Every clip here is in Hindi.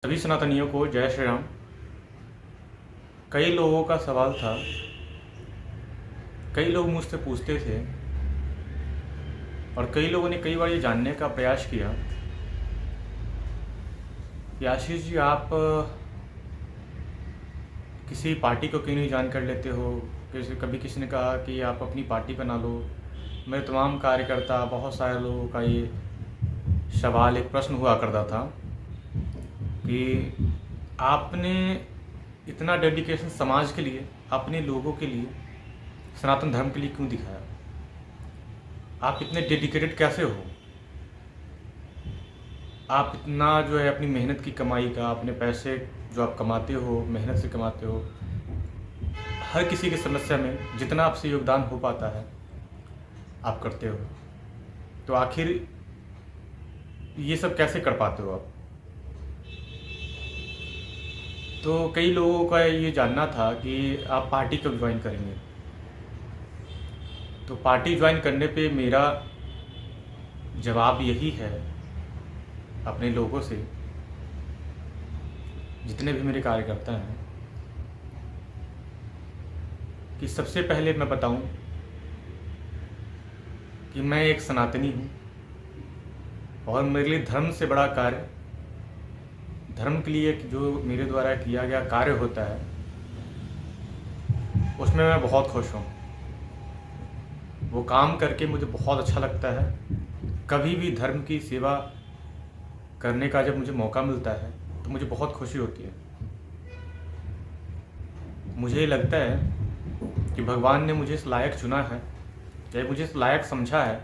सभी सनातनियों को जय श्री राम। कई लोगों का सवाल था, कई लोग मुझसे पूछते थे और कई लोगों ने कई बार ये जानने का प्रयास किया कि आशीष जी आप किसी पार्टी को क्यों नहीं ज्वाइन कर लेते हो। कभी किसी ने कहा कि आप अपनी पार्टी बना लो। मेरे तमाम कार्यकर्ता, बहुत सारे लोगों का ये सवाल, एक प्रश्न हुआ करता था कि आपने इतना डेडिकेशन समाज के लिए, अपने लोगों के लिए, सनातन धर्म के लिए क्यों दिखाया। आप इतने डेडिकेटेड कैसे हो। आप इतना जो है अपनी मेहनत की कमाई का, अपने पैसे जो आप कमाते हो, मेहनत से कमाते हो, हर किसी की समस्या में जितना आपसे योगदान हो पाता है आप करते हो। तो आखिर ये सब कैसे कर पाते हो आप। तो कई लोगों का ये जानना था कि आप पार्टी कब ज्वाइन करेंगे। तो पार्टी ज्वाइन करने पे मेरा जवाब यही है अपने लोगों से, जितने भी मेरे कार्यकर्ता हैं, कि सबसे पहले मैं बताऊं कि मैं एक सनातनी हूं और मेरे लिए धर्म से बड़ा कार्य, धर्म के लिए जो मेरे द्वारा किया गया कार्य होता है उसमें मैं बहुत खुश हूँ। वो काम करके मुझे बहुत अच्छा लगता है। कभी भी धर्म की सेवा करने का जब मुझे मौका मिलता है तो मुझे बहुत खुशी होती है। मुझे लगता है कि भगवान ने मुझे इस लायक चुना है, या मुझे इस लायक समझा है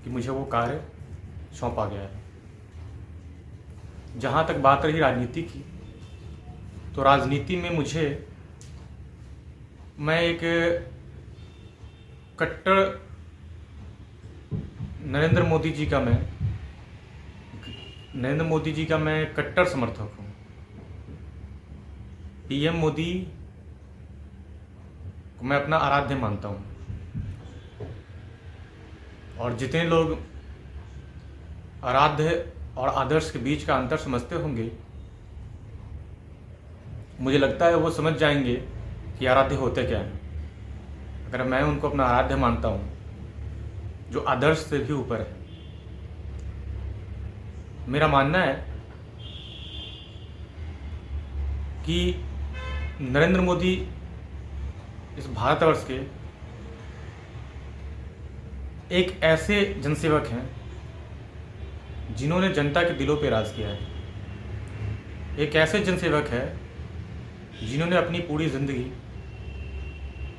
कि मुझे वो कार्य सौंपा गया है। जहाँ तक बात रही राजनीति की, तो राजनीति में मैं एक कट्टर नरेंद्र मोदी जी का मैं कट्टर समर्थक हूँ। पीएम मोदी को मैं अपना आराध्य मानता हूँ। और जितने लोग आराध्य और आदर्श के बीच का अंतर समझते होंगे, मुझे लगता है वो समझ जाएंगे कि आराध्य होते क्या हैं। अगर मैं उनको अपना आराध्य मानता हूँ जो आदर्श से भी ऊपर है, मेरा मानना है कि नरेंद्र मोदी इस भारतवर्ष के एक ऐसे जनसेवक हैं जिन्होंने जनता के दिलों पर राज किया है। एक ऐसे जनसेवक है जिन्होंने अपनी पूरी जिंदगी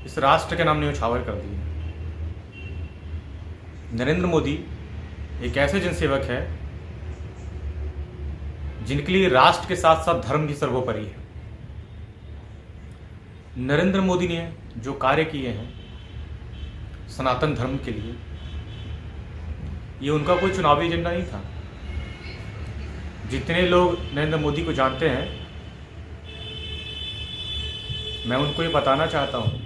इस राष्ट्र के नाम न्यौछावर कर दी है। नरेंद्र मोदी एक ऐसे जनसेवक है जिनके लिए राष्ट्र के साथ साथ धर्म भी सर्वोपरि है। नरेंद्र मोदी ने जो कार्य किए हैं सनातन धर्म के लिए, ये उनका कोई चुनावी एजेंडा नहीं था। जितने लोग नरेंद्र मोदी को जानते हैं, मैं उनको ये बताना चाहता हूँ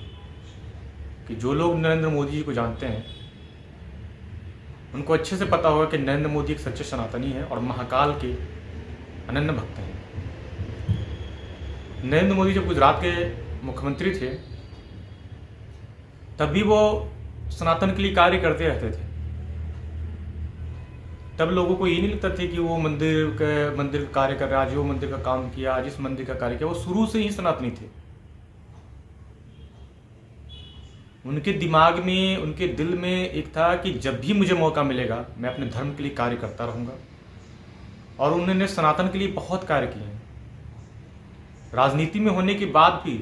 कि जो लोग नरेंद्र मोदी जी को जानते हैं उनको अच्छे से पता होगा कि नरेंद्र मोदी एक सच्चे सनातनी हैं और महाकाल के अनन्य भक्त हैं। नरेंद्र मोदी जब गुजरात के मुख्यमंत्री थे तब भी वो सनातन के लिए कार्य करते रहते थे। तब लोगों को ये नहीं लगता था कि वो मंदिर कार्य कर रहा, जो मंदिर का काम किया, जिस मंदिर का कार्य किया, वो शुरू से ही सनातनी थे। उनके दिमाग में, उनके दिल में एक था कि जब भी मुझे मौका मिलेगा मैं अपने धर्म के लिए कार्य करता रहूँगा। और उन्होंने सनातन के लिए बहुत कार्य किए हैं। राजनीति में होने के बाद भी,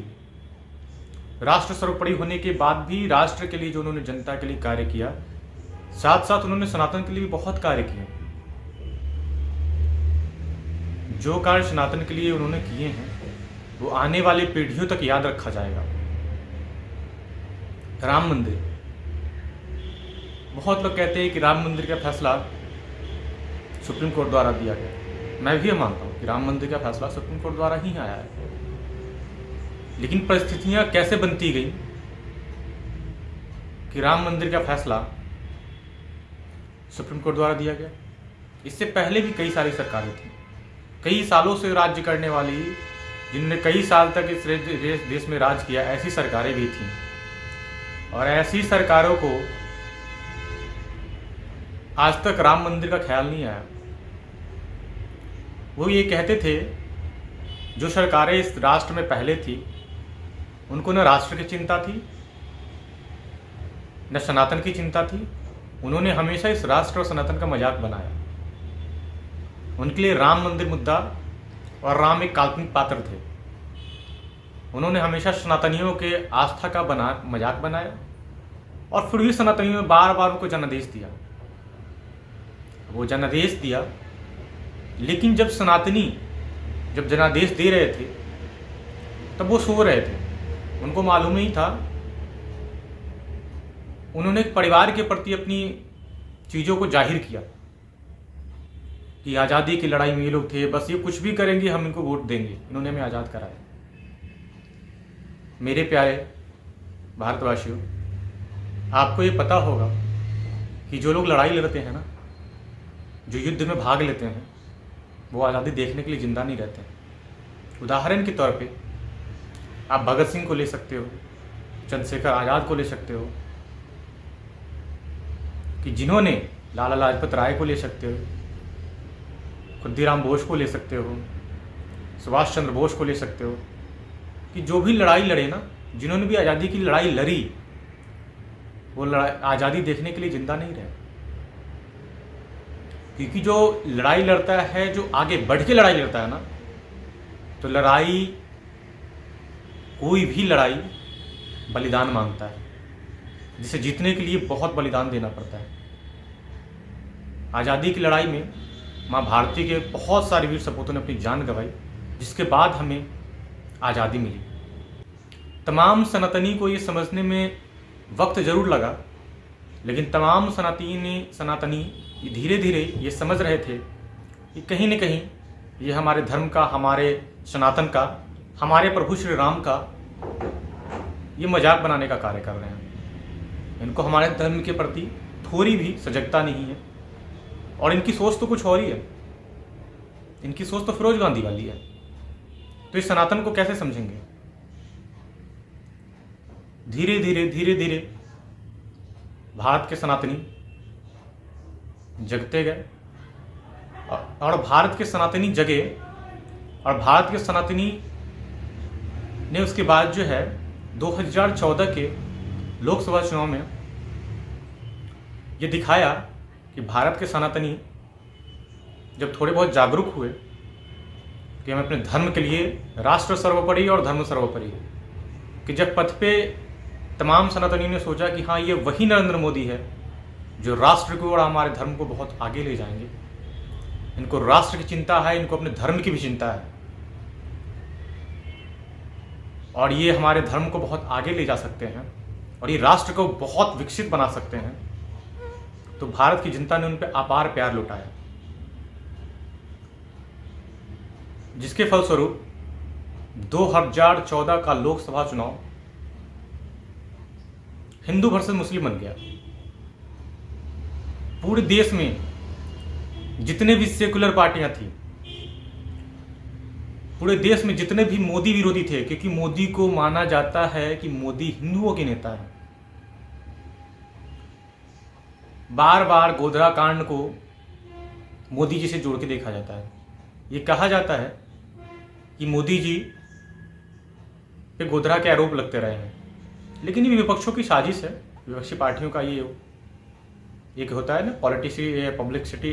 राष्ट्र सर्वोपरि होने के बाद भी, राष्ट्र के लिए जो उन्होंने जनता के लिए कार्य किया, साथ साथ उन्होंने सनातन के लिए भी बहुत कार्य किए। जो कार्य सनातन के लिए उन्होंने किए हैं वो आने वाली पीढ़ियों तक याद रखा जाएगा। राम मंदिर, बहुत लोग कहते हैं कि राम मंदिर का फैसला सुप्रीम कोर्ट द्वारा दिया गया। मैं भी ये मानता हूँ कि राम मंदिर का फैसला सुप्रीम कोर्ट द्वारा ही आया है। लेकिन परिस्थितियां कैसे बनती गई कि राम मंदिर का फैसला सुप्रीम कोर्ट द्वारा दिया गया। इससे पहले भी कई सारी सरकारें थी, कई सालों से राज्य करने वाली, जिनने कई साल तक इस देश में राज किया, ऐसी सरकारें भी थीं। और ऐसी सरकारों को आज तक राम मंदिर का ख्याल नहीं आया। वो ये कहते थे, जो सरकारें इस राष्ट्र में पहले थी, उनको न राष्ट्र की चिंता थी, न सनातन की चिंता थी। उन्होंने हमेशा इस राष्ट्र और सनातन का मजाक बनाया। उनके लिए राम मंदिर मुद्दा और राम एक काल्पनिक पात्र थे। उन्होंने हमेशा सनातनियों के आस्था का मजाक बनाया और फिर भी सनातनियों ने बार बार उनको जनादेश दिया। वो जनादेश दिया, लेकिन जब सनातनी जब जनादेश दे रहे थे तब वो सो रहे थे। उनको मालूम नहीं था। उन्होंने परिवार के प्रति अपनी चीज़ों को जाहिर किया कि आज़ादी की लड़ाई में ये लोग थे, बस ये कुछ भी करेंगे हम इनको वोट देंगे, इन्होंने हमें आज़ाद कराया। मेरे प्यारे भारतवासियों, आपको ये पता होगा कि जो लोग लड़ाई लड़ते हैं ना, जो युद्ध में भाग लेते हैं, वो आज़ादी देखने के लिए जिंदा नहीं रहते हैं। उदाहरण के तौर पे आप भगत सिंह को ले सकते हो, चंद्रशेखर आज़ाद को ले सकते हो, कि जिन्होंने लाला लाजपत राय को ले सकते हो, खुद्दीराम बोस को ले सकते हो, सुभाष चंद्र बोस को ले सकते हो, कि जो भी लड़ाई लड़े ना, जिन्होंने भी आज़ादी की लड़ाई लड़ी, वो आज़ादी देखने के लिए जिंदा नहीं रहे। क्योंकि जो लड़ाई लड़ता है, जो आगे बढ़ के लड़ाई लड़ता है ना, तो लड़ाई, कोई भी लड़ाई बलिदान मांगता है, जिसे जीतने के लिए बहुत बलिदान देना पड़ता है। आज़ादी की लड़ाई में माँ भारती के बहुत सारे वीर सपूतों ने अपनी जान गंवाई, जिसके बाद हमें आज़ादी मिली। तमाम सनातनी को ये समझने में वक्त ज़रूर लगा, लेकिन तमाम सनातनी धीरे धीरे ये समझ रहे थे कि कहीं न कहीं ये हमारे धर्म का, हमारे सनातन का, हमारे प्रभु श्री राम का ये मजाक बनाने का कार्य कर रहे हैं। इनको हमारे धर्म के प्रति थोड़ी भी सजगता नहीं है और इनकी सोच तो कुछ और ही है। इनकी सोच तो फिरोज गांधी वाली है। तो इस सनातन को कैसे समझेंगे? धीरे धीरे भारत के सनातनी जगते गए और भारत के सनातनी जगे और भारत के सनातनी ने उसके बाद जो है 2014 के लोकसभा चुनाव में ये दिखाया कि भारत के सनातनी जब थोड़े बहुत जागरूक हुए कि हम अपने धर्म के लिए राष्ट्र सर्वोपरि और धर्म सर्वोपरि, कि जब पथ पे तमाम सनातनियों ने सोचा कि हाँ, ये वही नरेंद्र मोदी है जो राष्ट्र को और हमारे धर्म को बहुत आगे ले जाएंगे। इनको राष्ट्र की चिंता है, इनको अपने धर्म की भी चिंता है और ये हमारे धर्म को बहुत आगे ले जा सकते हैं और ये राष्ट्र को बहुत विकसित बना सकते हैं। तो भारत की जनता ने उन पर अपार प्यार लुटाया, जिसके फलस्वरूप 2014 का लोकसभा चुनाव हिंदू वर्सेस मुस्लिम बन गया। पूरे देश में जितने भी सेकुलर पार्टियां थी, पूरे देश में जितने भी मोदी विरोधी थे, क्योंकि मोदी को माना जाता है कि मोदी हिंदुओं के नेता है। बार बार गोधरा कांड को मोदी जी से जोड़ के देखा जाता है। ये कहा जाता है कि मोदी जी पे गोधरा के आरोप लगते रहे हैं, लेकिन ये विपक्षों की साजिश है। विपक्षी पार्टियों का ये एक होता है ना, पब्लिसिटी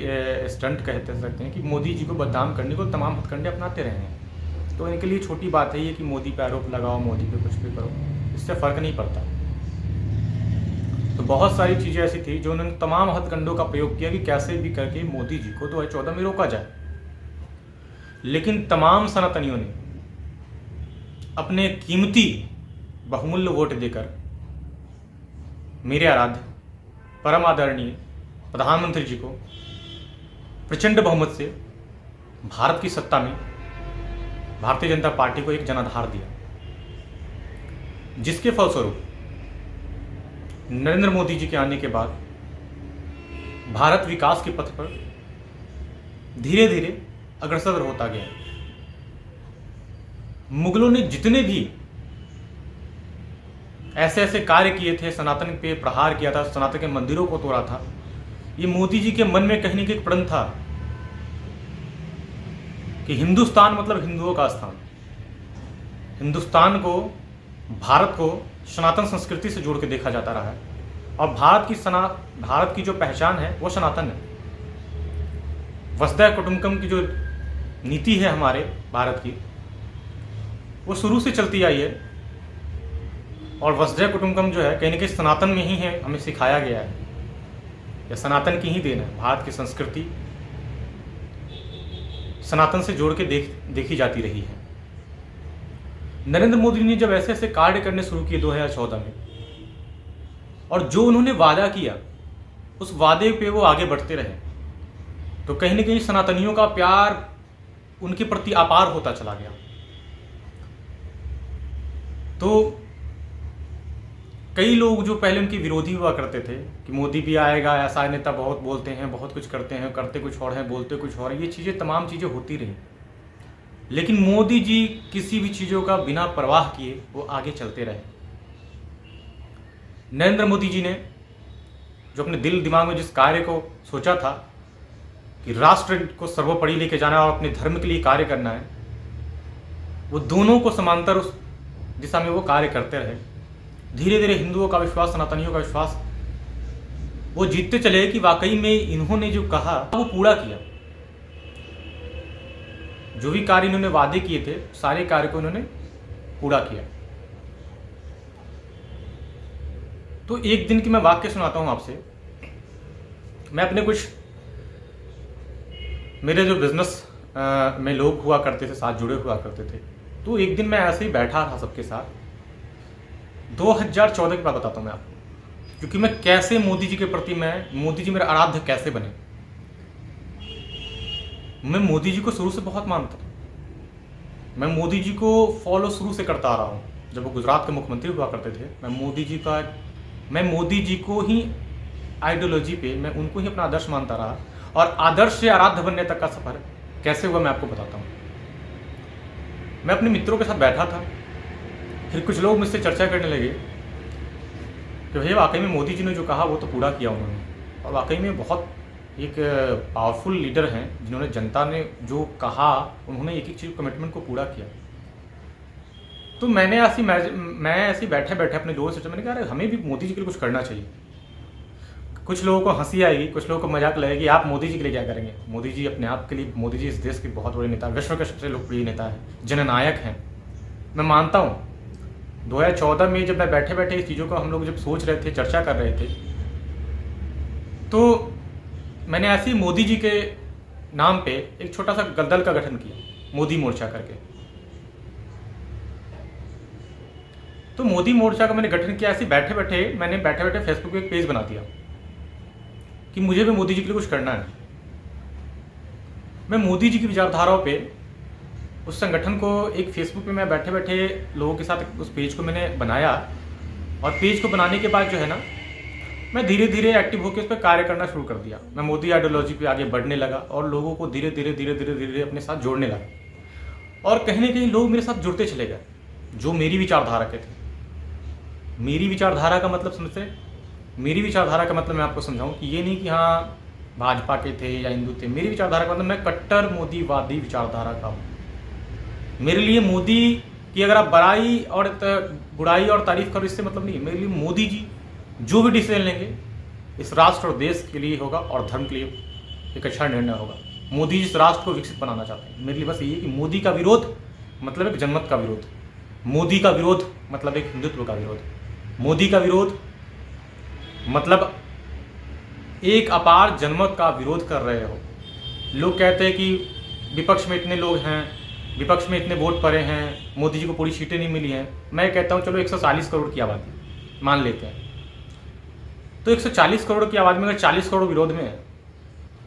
स्टंट कहते सकते हैं, कि मोदी जी को बदनाम करने को तमाम हथकंडे अपनाते रहे हैं। तो इनके लिए छोटी बात है ये कि मोदी पे आरोप लगाओ, मोदी पे कुछ भी करो, इससे फ़र्क नहीं पड़ता। तो बहुत सारी चीज़ें ऐसी थी जो उन्होंने तमाम हथकंडों का प्रयोग किया कि कैसे भी करके मोदी जी को 2014 में रोका जाए। लेकिन तमाम सनातनियों ने अपने कीमती बहुमूल्य वोट देकर मेरे आराध्य परम आदरणीय प्रधानमंत्री जी को प्रचंड बहुमत से भारत की सत्ता में भारतीय जनता पार्टी को एक जनाधार दिया, जिसके फलस्वरूप नरेंद्र मोदी जी के आने के बाद भारत विकास के पथ पर धीरे धीरे अग्रसर होता गया। मुगलों ने जितने भी ऐसे ऐसे कार्य किए थे, सनातन पे प्रहार किया था, सनातन के मंदिरों को तोड़ा था, ये मोदी जी के मन में कहीं ना कहीं एक प्रण था कि हिंदुस्तान मतलब हिंदुओं का स्थान, हिंदुस्तान को, भारत को सनातन संस्कृति से जोड़ के देखा जाता रहा है और भारत की जो पहचान है वो सनातन है। वसुधैव कुटुंबकम की जो नीति है हमारे भारत की, वो शुरू से चलती आई है और वसुधैव कुटुंबकम जो है कहीं ना कहीं सनातन में ही है, हमें सिखाया गया है, या सनातन की ही देन है। भारत की संस्कृति सनातन से जोड़ के देखी जाती रही है। नरेंद्र मोदी ने जब ऐसे ऐसे कार्य करने शुरू किए 2014 में, और जो उन्होंने वादा किया उस वादे पे वो आगे बढ़ते रहे, तो कहीं ना कहीं सनातनियों का प्यार उनके प्रति अपार होता चला गया। तो कई लोग जो पहले उनके विरोधी हुआ करते थे कि मोदी भी आएगा, ऐसा नेता बहुत बोलते हैं, बहुत कुछ करते हैं, करते कुछ और हैं, बोलते कुछ और, ये चीज़ें तमाम चीज़ें होती रही, लेकिन मोदी जी किसी भी चीज़ों का बिना परवाह किए वो आगे चलते रहे। नरेंद्र मोदी जी ने जो अपने दिल दिमाग में जिस कार्य को सोचा था कि राष्ट्र को सर्वोपरि लेके जाना और अपने धर्म के लिए कार्य करना है, वो दोनों को समांतर उस दिशा में वो कार्य करते रहे। धीरे धीरे हिंदुओं का विश्वास, सनातनियों का विश्वास वो जीतते चले कि वाकई में इन्होंने जो कहा वो पूरा किया। जो भी कार्य इन्होंने वादे किए थे सारे कार्य को इन्होंने पूरा किया। तो एक दिन की मैं वाक्य सुनाता हूं आपसे। मैं अपने कुछ मेरे जो बिजनेस में लोग हुआ करते थे, साथ जुड़े हुआ करते थे, तो एक दिन मैं ऐसे ही बैठा था सबके साथ। 2014 की बात बताता हूँ मैं आपको, क्योंकि मैं कैसे मोदी जी के प्रति, मोदी जी मेरे आराध्य कैसे बने। मैं मोदी जी को शुरू से बहुत मानता था, मैं मोदी जी को फॉलो शुरू से करता आ रहा हूँ। जब वो गुजरात के मुख्यमंत्री हुआ करते थे, मैं मोदी जी को ही आइडियोलॉजी पे, मैं उनको ही अपना आदर्श मानता रहा, और आदर्श से आराध्य बनने तक का सफर कैसे हुआ मैं आपको बताता हूँ। मैं अपने मित्रों के साथ बैठा था, फिर कुछ लोग मुझसे चर्चा करने लगे कि भैया वाकई में मोदी जी ने जो कहा वो तो पूरा किया उन्होंने, और वाकई में बहुत एक पावरफुल लीडर हैं जिन्होंने जनता ने जो कहा उन्होंने एक एक चीज़ कमिटमेंट को पूरा किया। तो मैं ऐसे बैठे बैठे अपने दोस्त से मैंने कहा, अरे हमें भी मोदी जी के लिए कुछ करना चाहिए। कुछ लोगों को हंसी आएगी, कुछ लोगों को मजाक लगेगी, आप मोदी जी के लिए क्या करेंगे। मोदी जी अपने आप के लिए, मोदी जी इस देश के बहुत बड़े नेता, विश्व के सबसे लोकप्रिय नेता है, जननायक हैं, मैं मानता हूँ। 2014 में जब मैं बैठे बैठे इस चीज़ों को हम लोग जब सोच रहे थे, चर्चा कर रहे थे, तो मैंने ऐसे ही मोदी जी के नाम पे एक छोटा सा दल का गठन किया, मोदी मोर्चा करके। तो मोदी मोर्चा का मैंने गठन किया। ऐसे बैठे बैठे फेसबुक पे एक पेज बना दिया कि मुझे भी मोदी जी के लिए कुछ करना है। मैं मोदी जी की विचारधाराओं पे उस संगठन को एक फेसबुक पे मैं बैठे बैठे लोगों के साथ उस पेज को मैंने बनाया, और पेज को बनाने के बाद जो है ना, मैं धीरे धीरे एक्टिव होकर उस पर कार्य करना शुरू कर दिया। मैं मोदी आइडियोलॉजी पे आगे बढ़ने लगा और लोगों को धीरे धीरे अपने साथ जोड़ने लगा, और कहीं ना कहीं लोग मेरे साथ जुड़ते चले गए जो मेरी विचारधारा के थे। मेरी विचारधारा का मतलब समझते, मेरी विचारधारा का मतलब मैं आपको समझाऊं कि ये नहीं कि हाँ भाजपा के थे या हिंदू थे। मेरी विचारधारा का मतलब मैं कट्टर मोदीवादी विचारधारा का हूँ। मेरे लिए मोदी की अगर आप बुराई और तारीफ करो, इससे मतलब नहीं है। मेरे लिए मोदी जी जो भी डिसीजन लेंगे इस राष्ट्र और देश के लिए होगा और धर्म के लिए एक अच्छा निर्णय होगा। मोदी जी इस राष्ट्र को विकसित बनाना चाहते हैं। मेरे लिए बस ये कि मोदी का विरोध मतलब एक जनमत का विरोध, मोदी का विरोध मतलब एक हिंदुत्व का विरोध, मोदी का विरोध मतलब एक अपार जनमत का विरोध कर रहे हो। लोग कहते हैं कि विपक्ष में इतने लोग हैं, विपक्ष में इतने वोट पड़े हैं, मोदी जी को पूरी सीटें नहीं मिली हैं। मैं कहता हूँ चलो 140 करोड़ की आबादी मान लेते हैं, तो 140 करोड़ की आबादी में अगर 40 करोड़ विरोध में है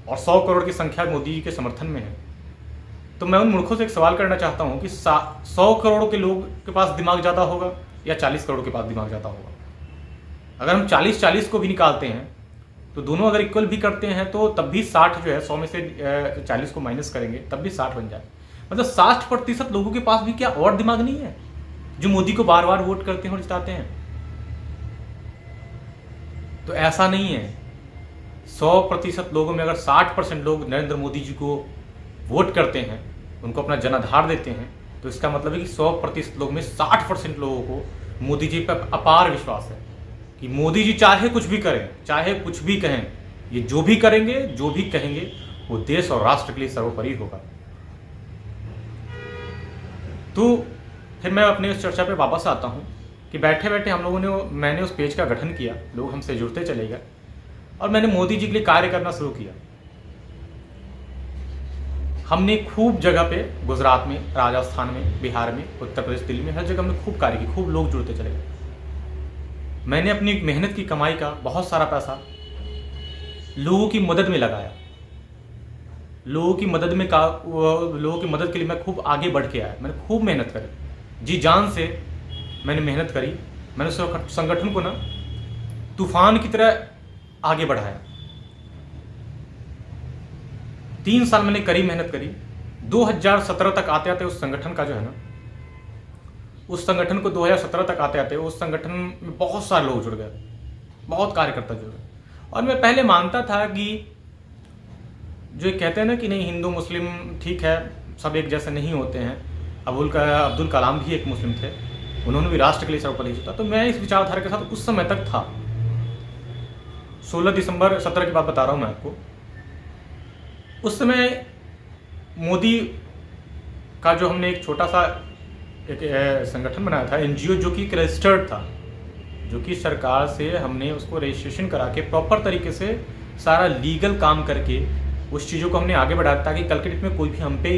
और 100 करोड़ की संख्या मोदी जी के समर्थन में है, तो मैं उन मूर्खों से एक सवाल करना चाहता हूँ कि 100 करोड़ के लोग के पास दिमाग ज़्यादा होगा या 40 करोड़ के पास दिमाग ज़्यादा होगा। अगर हम 40-40 को भी निकालते हैं तो दोनों अगर इक्वल भी करते हैं तो तब भी 60 जो है 100 में से 40 को माइनस करेंगे तब भी 60 बन जाए। मतलब 60% लोगों के पास भी क्या और दिमाग नहीं है जो मोदी को बार बार वोट करते हैं और जिताते हैं। तो ऐसा नहीं है, 100% लोगों में अगर 60% लोग नरेंद्र मोदी जी को वोट करते हैं, उनको अपना जनाधार देते हैं, तो इसका मतलब है कि 100% लोग में 60% लोगों को मोदी जी पर अपार विश्वास है कि मोदी जी चाहे कुछ भी करें, चाहे कुछ भी कहें, ये जो भी करेंगे, जो भी कहेंगे, वो देश और राष्ट्र के लिए सर्वोपरि होगा। तो फिर मैं अपने उस चर्चा पे वापस आता हूँ कि बैठे बैठे मैंने उस पेज का गठन किया, लोग हमसे जुड़ते चले गए और मैंने मोदी जी के लिए कार्य करना शुरू किया। हमने खूब जगह पे, गुजरात में, राजस्थान में, बिहार में, उत्तर प्रदेश, दिल्ली में, हर जगह हमने खूब कार्य की, खूब लोग जुड़ते चले गए। मैंने अपनी मेहनत की कमाई का बहुत सारा पैसा लोगों की मदद में लगाया। लोगों की मदद के लिए मैं खूब आगे बढ़ के आया। मैंने खूब मेहनत करी, जी जान से मैंने मेहनत करी। मैंने उस संगठन को ना तूफान की तरह आगे बढ़ाया। 3 साल मैंने करी, मेहनत करी। 2017 तक आते आते उस संगठन का जो है ना, उस संगठन को 2017 तक आते आते उस संगठन में बहुत सारे लोग जुड़ गए, बहुत कार्यकर्ता जुड़ गए। और मैं पहले मानता था कि जो कहते हैं ना कि नहीं, हिंदू मुस्लिम ठीक है, सब एक जैसे नहीं होते हैं। अब्दुल कलाम भी एक मुस्लिम थे, उन्होंने भी राष्ट्र के लिए सर्वोपरि जीता। तो मैं इस विचारधारा के साथ उस समय तक था। 16 दिसंबर 17 की बात बता रहा हूं मैं आपको। उस समय मोदी का जो हमने एक छोटा सा एक संगठन बनाया था, एनजीओ, जो कि रजिस्टर्ड था, जो कि सरकार से हमने उसको रजिस्ट्रेशन करा के प्रॉपर तरीके से सारा लीगल काम करके उस चीज़ों को हमने आगे बढ़ाया, ताकि कल के डेट में कोई भी हम पे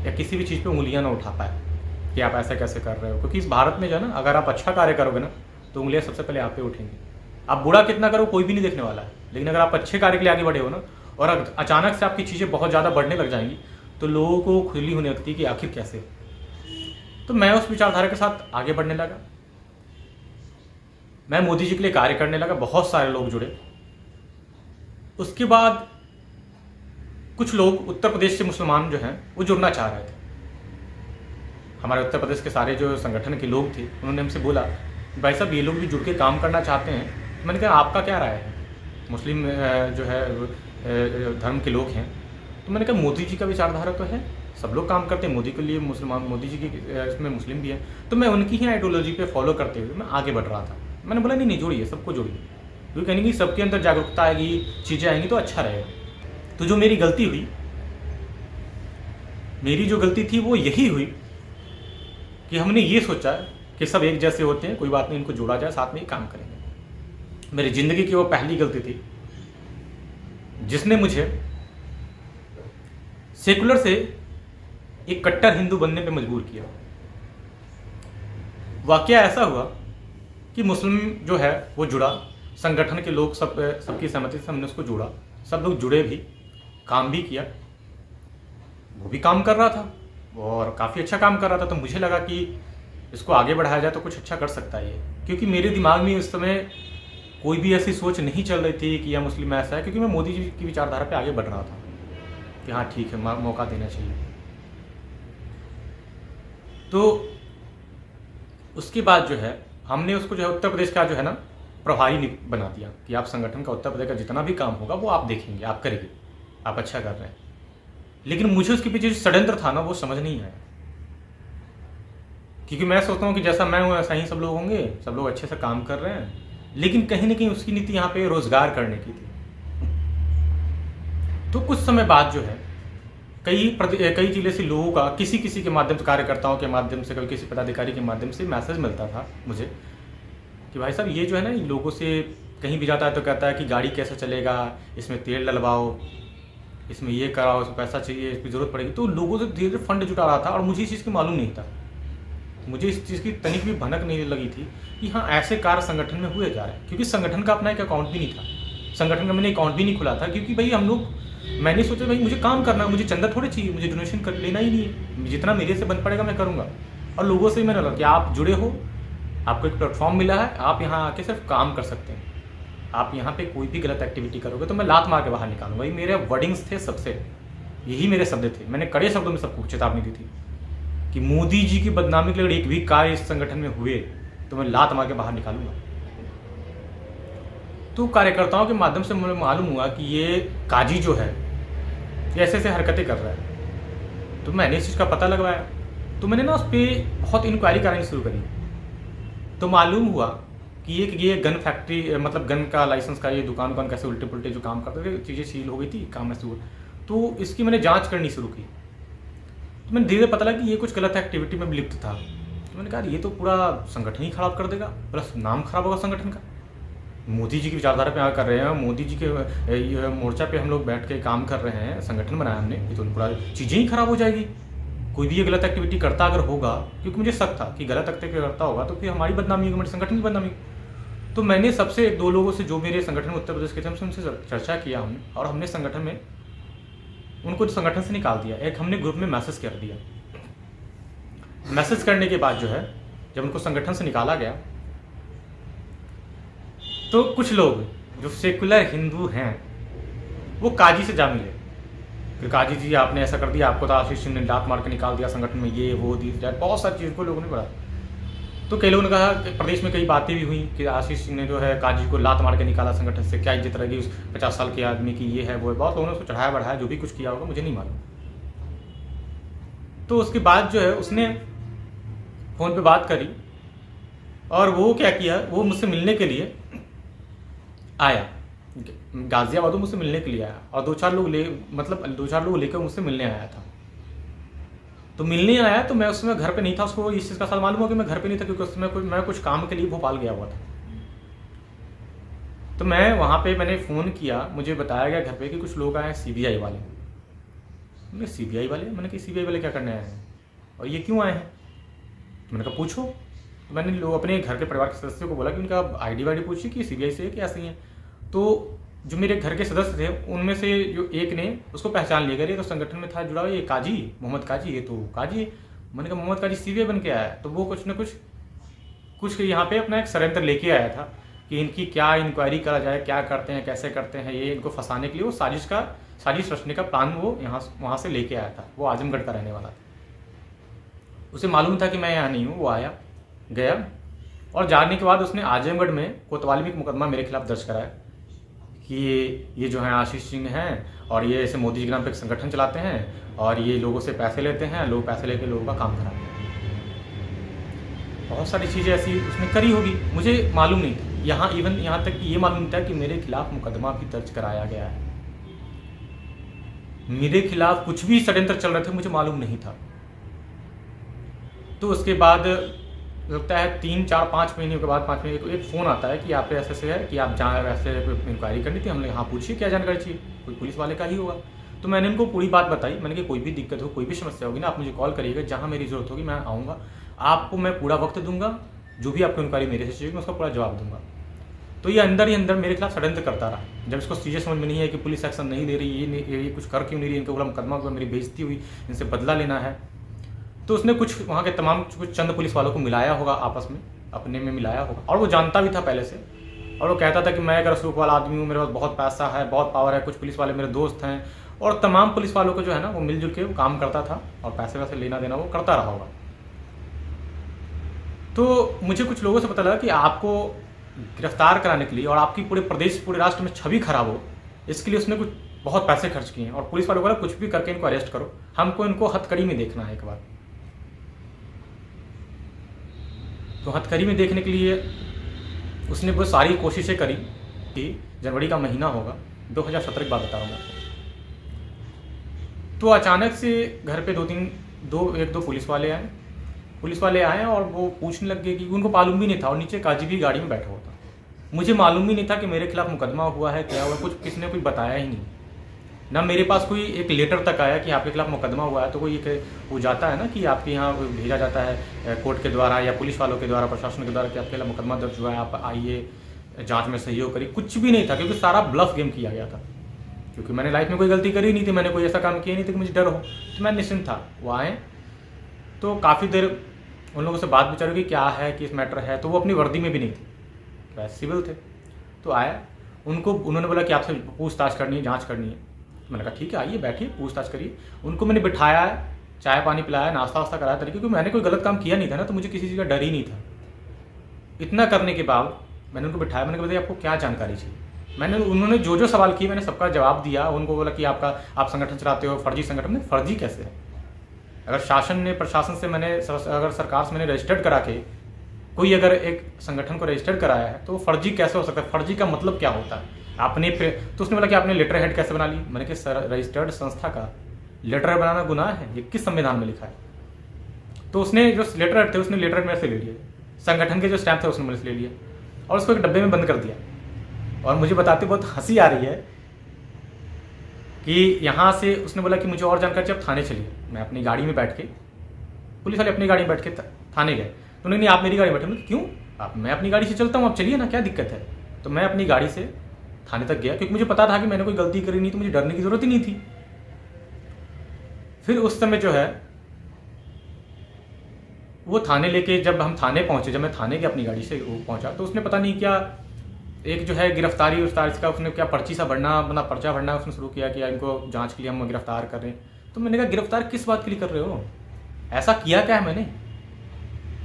या किसी भी चीज़ पे उंगलियां ना उठा पाए कि आप ऐसा कैसे कर रहे हो। क्योंकि इस भारत में जो है ना, अगर आप अच्छा कार्य करोगे ना तो उंगलियां सबसे पहले आप पे उठेंगी। आप बुरा कितना करो कोई भी नहीं देखने वाला है, लेकिन अगर आप अच्छे कार्य के लिए आगे बढ़े हो ना और अचानक से आपकी चीज़ें बहुत ज़्यादा बढ़ने लग जाएंगी तो लोगों को खुजली होने लगती है कि आखिर कैसे। तो मैं उस विचारधारा के साथ आगे बढ़ने लगा। मैं मोदी जी के लिए कार्य करने लगा, बहुत सारे लोग जुड़े। उसके बाद कुछ लोग उत्तर प्रदेश से मुसलमान जो हैं वो जुड़ना चाह रहे थे। हमारे उत्तर प्रदेश के सारे जो संगठन के लोग थे उन्होंने हमसे बोला, भाई साहब ये लोग भी जुड़ के काम करना चाहते हैं। मैंने कहा आपका क्या राय है, मुस्लिम जो है धर्म के लोग हैं। तो मैंने कहा मोदी जी का विचारधारा तो है, सब लोग काम करते हैं मोदी के लिए, मुसलमान मोदी जी की इसमें मुस्लिम भी है, तो मैं उनकी ही आइडियोलॉजी पे फॉलो करते हुए मैं आगे बढ़ रहा था। मैंने बोला नहीं जोड़िए, सबको जोड़िए, क्योंकि कहीं कि सबके अंदर जागरूकता आएगी, चीज़ें आएंगी तो अच्छा रहेगा। तो जो मेरी गलती हुई, मेरी जो गलती थी वो यही हुई कि हमने ये सोचा कि सब एक जैसे होते हैं, कोई बात नहीं, इनको जोड़ा जाए, साथ में ही काम करेंगे। मेरी ज़िंदगी की वो पहली गलती थी जिसने मुझे सेकुलर से एक कट्टर हिंदू बनने पे मजबूर किया। वाकया ऐसा हुआ कि मुस्लिम जो है वो जुड़ा, संगठन के लोग सबकी सहमति से हमने उसको जोड़ा, सब लोग जुड़े भी, काम भी किया, वो भी काम कर रहा था और काफ़ी अच्छा काम कर रहा था। तो मुझे लगा कि इसको आगे बढ़ाया जाए तो कुछ अच्छा कर सकता है ये, क्योंकि मेरे दिमाग में उस समय कोई भी ऐसी सोच नहीं चल रही थी कि यह मुस्लिम ऐसा है, क्योंकि मैं मोदी जी की विचारधारा पे आगे बढ़ रहा था कि हाँ ठीक है, मौका देना चाहिए। तो उसके बाद जो है हमने उसको जो है उत्तर प्रदेश का जो है ना प्रभारी बना दिया कि आप संगठन का उत्तर प्रदेश का जितना भी काम होगा वो आप देखेंगे, आप करेंगे, आप अच्छा कर रहे हैं। लेकिन मुझे उसके पीछे जो षड्यंत्र था ना वो समझ नहीं आया, क्योंकि मैं सोचता हूँ कि जैसा मैं हूँ ऐसा ही सब लोग होंगे, सब लोग अच्छे से काम कर रहे हैं। लेकिन कहीं ना कहीं उसकी नीति यहाँ पे रोजगार करने की थी। तो कुछ समय बाद जो है कई जिले से लोगों का किसी के माध्यम से, कार्यकर्ताओं के माध्यम से, कभी किसी पदाधिकारी के माध्यम से मैसेज मिलता था मुझे कि भाई साहब ये जो है ना, इन लोगों से कहीं भी जाता है तो कहता है कि गाड़ी कैसे चलेगा, इसमें तेल डलवाओ, इसमें ये कराओ, इसमें पैसा चाहिए, इसकी ज़रूरत पड़ेगी। तो लोगों से धीरे धीरे फंड जुटा रहा था और मुझे इस चीज़ की मालूम नहीं था, मुझे इस चीज़ की तनिक भी भनक नहीं लगी थी कि हाँ ऐसे कार्य संगठन में हुए जा रहे हैं। क्योंकि संगठन का अपना एक अकाउंट भी नहीं था, संगठन का मैंने अकाउंट भी नहीं खुला था, क्योंकि भाई मैंने सोचा भाई मुझे काम करना, मुझे चंदा थोड़े चाहिए, मुझे डोनेशन कर लेना ही नहीं है, जितना मेरे से बन पड़ेगा मैं करूँगा। और लोगों से मैंने लगा कि आप जुड़े हो, आपको एक प्लेटफॉर्म मिला है, आप यहाँ आके सिर्फ काम कर सकते हैं। आप यहाँ पे कोई भी गलत एक्टिविटी करोगे तो मैं लात मार के बाहर निकालूंगा। ये मेरे वर्डिंग्स थे सबसे, यही मेरे शब्द थे। मैंने कड़े शब्दों में सबको चेतावनी दी थी कि मोदी जी की बदनामी के लिए एक भी कार्य इस संगठन में हुए तो मैं लात मार के बाहर निकालूंगा। तो कार्यकर्ताओं के माध्यम से मुझे मालूम हुआ कि ये काजी जो है ये ऐसे ऐसे हरकतें कर रहा है। तो मैंने इस चीज़ का पता लगवाया, तो मैंने ना उस पर बहुत इंक्वायरी करानी शुरू करी। तो मालूम हुआ कि ये गन फैक्ट्री, मतलब गन का लाइसेंस का ये दुकान कैसे उल्टे पुल्टे जो काम करते थे, चीज़ें सील हो गई थी, काम ऐसे हुआ। तो इसकी मैंने जांच करनी शुरू की। तो मैंने धीरे पता लगा कि ये कुछ गलत एक्टिविटी में लिप्त था। तो मैंने कहा ये तो पूरा संगठन ही खराब कर देगा, प्लस नाम खराब होगा संगठन का। मोदी जी की विचारधारा पे कर रहे हैं, मोदी जी के मोर्चा पे हम लोग बैठ के काम कर रहे हैं, संगठन बनाया हमने, ये तो पूरा चीज़ें ही खराब हो जाएगी। कोई भी ये गलत एक्टिविटी करता अगर होगा, क्योंकि मुझे शक था कि गलत एक्टिविटी करता होगा तो फिर हमारी बदनामी होगी, हमारे संगठन की बदनामी। तो मैंने सबसे एक दो लोगों से जो मेरे संगठन में उत्तर प्रदेश के थे उनसे चर्चा किया हमने, और हमने संगठन में उनको संगठन से निकाल दिया। एक हमने ग्रुप में मैसेज कर दिया। मैसेज करने के बाद जो है जब उनको संगठन से निकाला गया तो कुछ लोग जो सेकुलर हिंदू हैं वो काजी से जा मिले कि काजी जी आपने ऐसा कर दिया, आपको तो आशीष सिंह ने लात मार के निकाल दिया संगठन में, ये वो दी जाए, बहुत सारी चीज़ को लोगों ने बढ़ा। तो कई लोगों ने कहा कि प्रदेश में कई बातें भी हुई कि आशीष सिंह ने जो है काजी को लात मार के निकाला संगठन से, क्या इज्जत रहेगी उस 50 साल के आदमी की, ये है वो है। बहुत लोगों ने उसको चढ़ाया बढ़ाया, जो भी कुछ किया होगा मुझे नहीं मालूम। तो उसके बाद जो है उसने फ़ोन पे बात करी और वो क्या किया, वो मुझसे मिलने के लिए आया, गाजियाबाद मुझसे मिलने के लिए आया, और दो चार लोग लेकर मुझसे मिलने आया था। तो मिलने आया तो मैं उस समय घर पे नहीं था, उसको इस चीज़ का साल मालूम हुआ कि मैं घर पे नहीं था, क्योंकि उस समय मैं कुछ काम के लिए भोपाल गया हुआ था। तो मैं वहाँ पे मैंने फ़ोन किया, मुझे बताया गया घर पे कि कुछ लोग आए हैं सीबीआई वाले। मैंने सीबीआई वाले, मैंने कहा सीबीआई वाले क्या करने आए हैं और ये क्यों आए हैं? मैंने कहा पूछो। तो मैंने लोग अपने घर के परिवार के सदस्यों को बोला कि उनका आईडी वाईडी पूछिए कि सीबीआई से है कि ऐसे ही है। तो जो मेरे घर के सदस्य थे उनमें से जो एक ने उसको पहचान लिया, ये तो संगठन में था जुड़ा हुआ, ये काजी मोहम्मद काजी, ये तो काजी है। मैंने कहा मोहम्मद काजी सीबीआई बन के आया है, तो वो कुछ न कुछ यहाँ पे अपना एक षड्यंत्र लेके आया था कि इनकी क्या इंक्वायरी करा जाए, क्या करते हैं, कैसे करते हैं, ये इनको फंसाने के लिए वो साजिश रचने का प्लान वो वहाँ से लेके आया था। वो आजमगढ़ का रहने वाला था, उसे मालूम था कि मैं यहाँ नहीं हूँ। वो आया गया और जाने के बाद उसने आजमगढ़ में कोतवाली में एक मुकदमा मेरे खिलाफ दर्ज कराया कि ये जो है आशीष सिंह हैं और ये ऐसे मोदी जी के नाम पे एक संगठन चलाते हैं और ये लोगों से पैसे लेते हैं, लोग पैसे लेके लोगों का काम कराते हैं। बहुत सारी चीज़ें ऐसी उसने करी होगी, मुझे मालूम नहीं था। यहाँ तक कि ये मालूम था कि मेरे खिलाफ मुकदमा भी दर्ज कराया गया है। मेरे खिलाफ कुछ भी षड्यंत्र चल रहे थे, मुझे मालूम नहीं था। तो उसके बाद लगता है 3, 4, 5 महीने के बाद 5 महीने को एक फ़ोन आता है कि आप पे ऐसे है कि आप जहाँ ऐसे इंक्वायरी करनी थी। हमने हाँ पूछिए क्या जानकारी चाहिए, कोई पुलिस वाले का ही होगा। तो मैंने उनको पूरी बात बताई। मैंने कहा कोई भी दिक्कत हो, कोई भी समस्या होगी ना, आप मुझे कॉल करिएगा, जहाँ मेरी ज़रूरत होगी मैं आऊँगा, आपको मैं पूरा वक्त दूंगा, जो भी आपको इंक्वायरी मेरे से चाहिए मैं उसका पूरा जवाब दूंगा। तो ये अंदर ही अंदर मेरे खिलाफ षड्यंत्र करता रहा। जब इसको चीज़ें समझ में नहीं है कि पुलिस एक्शन नहीं ले रही, ये कुछ कर क्यों नहीं रही, इनके पूरा मुकदमा हुआ, मेरी बेइज्जती हुई, इनसे बदला लेना है, तो उसने कुछ वहाँ के तमाम कुछ चंद पुलिस वालों को मिलाया होगा, आपस में अपने में मिलाया होगा, और वो जानता भी था पहले से। और वो कहता था कि मैं एक रसूख वाला आदमी हूँ, मेरे पास बहुत पैसा है, बहुत पावर है, कुछ पुलिस वाले मेरे दोस्त हैं, और तमाम पुलिस वालों को जो है ना वो मिलजुल के वो काम करता था और पैसे वैसे लेना देना वो करता रहा होगा। तो मुझे कुछ लोगों से पता लगा कि आपको गिरफ्तार कराने के लिए और आपकी पूरे प्रदेश पूरे राष्ट्र में छवि खराब हो, इसके लिए उसने कुछ बहुत पैसे खर्च किए हैं, और पुलिस वालों को कुछ भी करके इनको अरेस्ट करो, हमको इनको हथकड़ी में देखना है एक बार। तो हथकड़ी में देखने के लिए उसने बहुत सारी कोशिशें करी कि जनवरी का महीना होगा, 2017 की बात बता रहा हूँ मैं आपको। तो अचानक से घर पे एक दो पुलिस वाले आए और वो पूछने लग गए कि उनको मालूम भी नहीं था, और नीचे काजी भी गाड़ी में बैठा हुआ था। मुझे मालूम भी नहीं था कि मेरे खिलाफ मुकदमा हुआ है, क्या हुआ, कुछ किसी ने कुछ बताया ही नहीं। ना मेरे पास कोई एक लेटर तक आया कि आपके खिलाफ मुकदमा हुआ है। तो कोई एक वो जाता है ना कि आपके यहाँ भेजा जाता है कोर्ट के द्वारा या पुलिस वालों के द्वारा, प्रशासन के द्वारा, कि आपके खिलाफ मुकदमा दर्ज हुआ है, आप आइए जांच में सहयोग करिए। कुछ भी नहीं था, क्योंकि सारा ब्लफ गेम किया गया था, क्योंकि मैंने लाइफ में कोई गलती करी नहीं थी, मैंने कोई ऐसा काम किया नहीं था कि मुझे डर हो। तो मैं निश्चिंत था। वो आए तो काफ़ी देर उन लोगों से बात विचार की क्या है, किस मैटर है, तो वो अपनी वर्दी में भी नहीं थे, वैसे सिविल थे। तो आया उन्होंने बोला कि आपसे पूछताछ करनी है, जांच करनी है। मैंने कहा ठीक है, आइए बैठिए, पूछताछ करिए। उनको मैंने बिठाया, चाय पानी पिलाया, नाश्ता वास्ता कराया तरीके, क्योंकि मैंने कोई गलत काम किया नहीं था ना, तो मुझे किसी चीज़ का डर ही नहीं था। इतना करने के बाद मैंने उनको बिठाया, मैंने कहा बताइए आपको क्या जानकारी चाहिए। उन्होंने जो जो सवाल किए मैंने सबका जवाब दिया। उनको बोला कि आप संगठन चलाते हो, फर्जी संगठन में। फर्जी कैसे है? अगर प्रशासन से अगर सरकार से मैंने रजिस्टर्ड करा के कोई अगर एक संगठन को रजिस्टर्ड कराया है तो फर्जी कैसे हो सकता है? फर्जी का मतलब क्या होता है? तो उसने बोला कि आपने लेटर हेड कैसे बना ली। मैंने कहा सर, रजिस्टर्ड संस्था का लेटर हेड बनाना गुनाह है? ये किस संविधान में लिखा है? तो उसने जो लेटर हेड थे उसने लेटर हेड मेरे से ले लिए, संगठन के जो स्टैम्प थे उसने मेरे से ले लिया और उसको एक डब्बे में बंद कर दिया। और मुझे बताते बहुत हंसी आ रही है कि यहाँ से उसने बोला कि मुझे और जानकारी चाहिए, आप थाने चलिए। मैं अपनी गाड़ी में बैठ के, पुलिस वाले अपनी गाड़ी में बैठ के थाने गए। तो नहीं आप मेरी गाड़ी में बैठे। मैं क्यों? मैं अपनी गाड़ी से चलता हूँ, आप चलिए ना, क्या दिक्कत है? तो मैं अपनी गाड़ी से थाने तक गया, क्योंकि मुझे पता था कि मैंने कोई गलती करी नहीं, तो मुझे डरने की जरूरत ही नहीं थी। फिर उस समय जो है वो थाने लेके, जब हम थाने पहुंचे, जब मैं थाने के अपनी गाड़ी से वो पहुंचा, तो उसने पता नहीं क्या एक जो है गिरफ्तारी का उसने क्या पर्ची सा पर्चा भरना उसने शुरू किया कि इनको जांच के लिए हम गिरफ्तार कर रहे हैं। तो मैंने कहा गिरफ्तार किस बात के लिए कर रहे हो? ऐसा किया क्या है मैंने?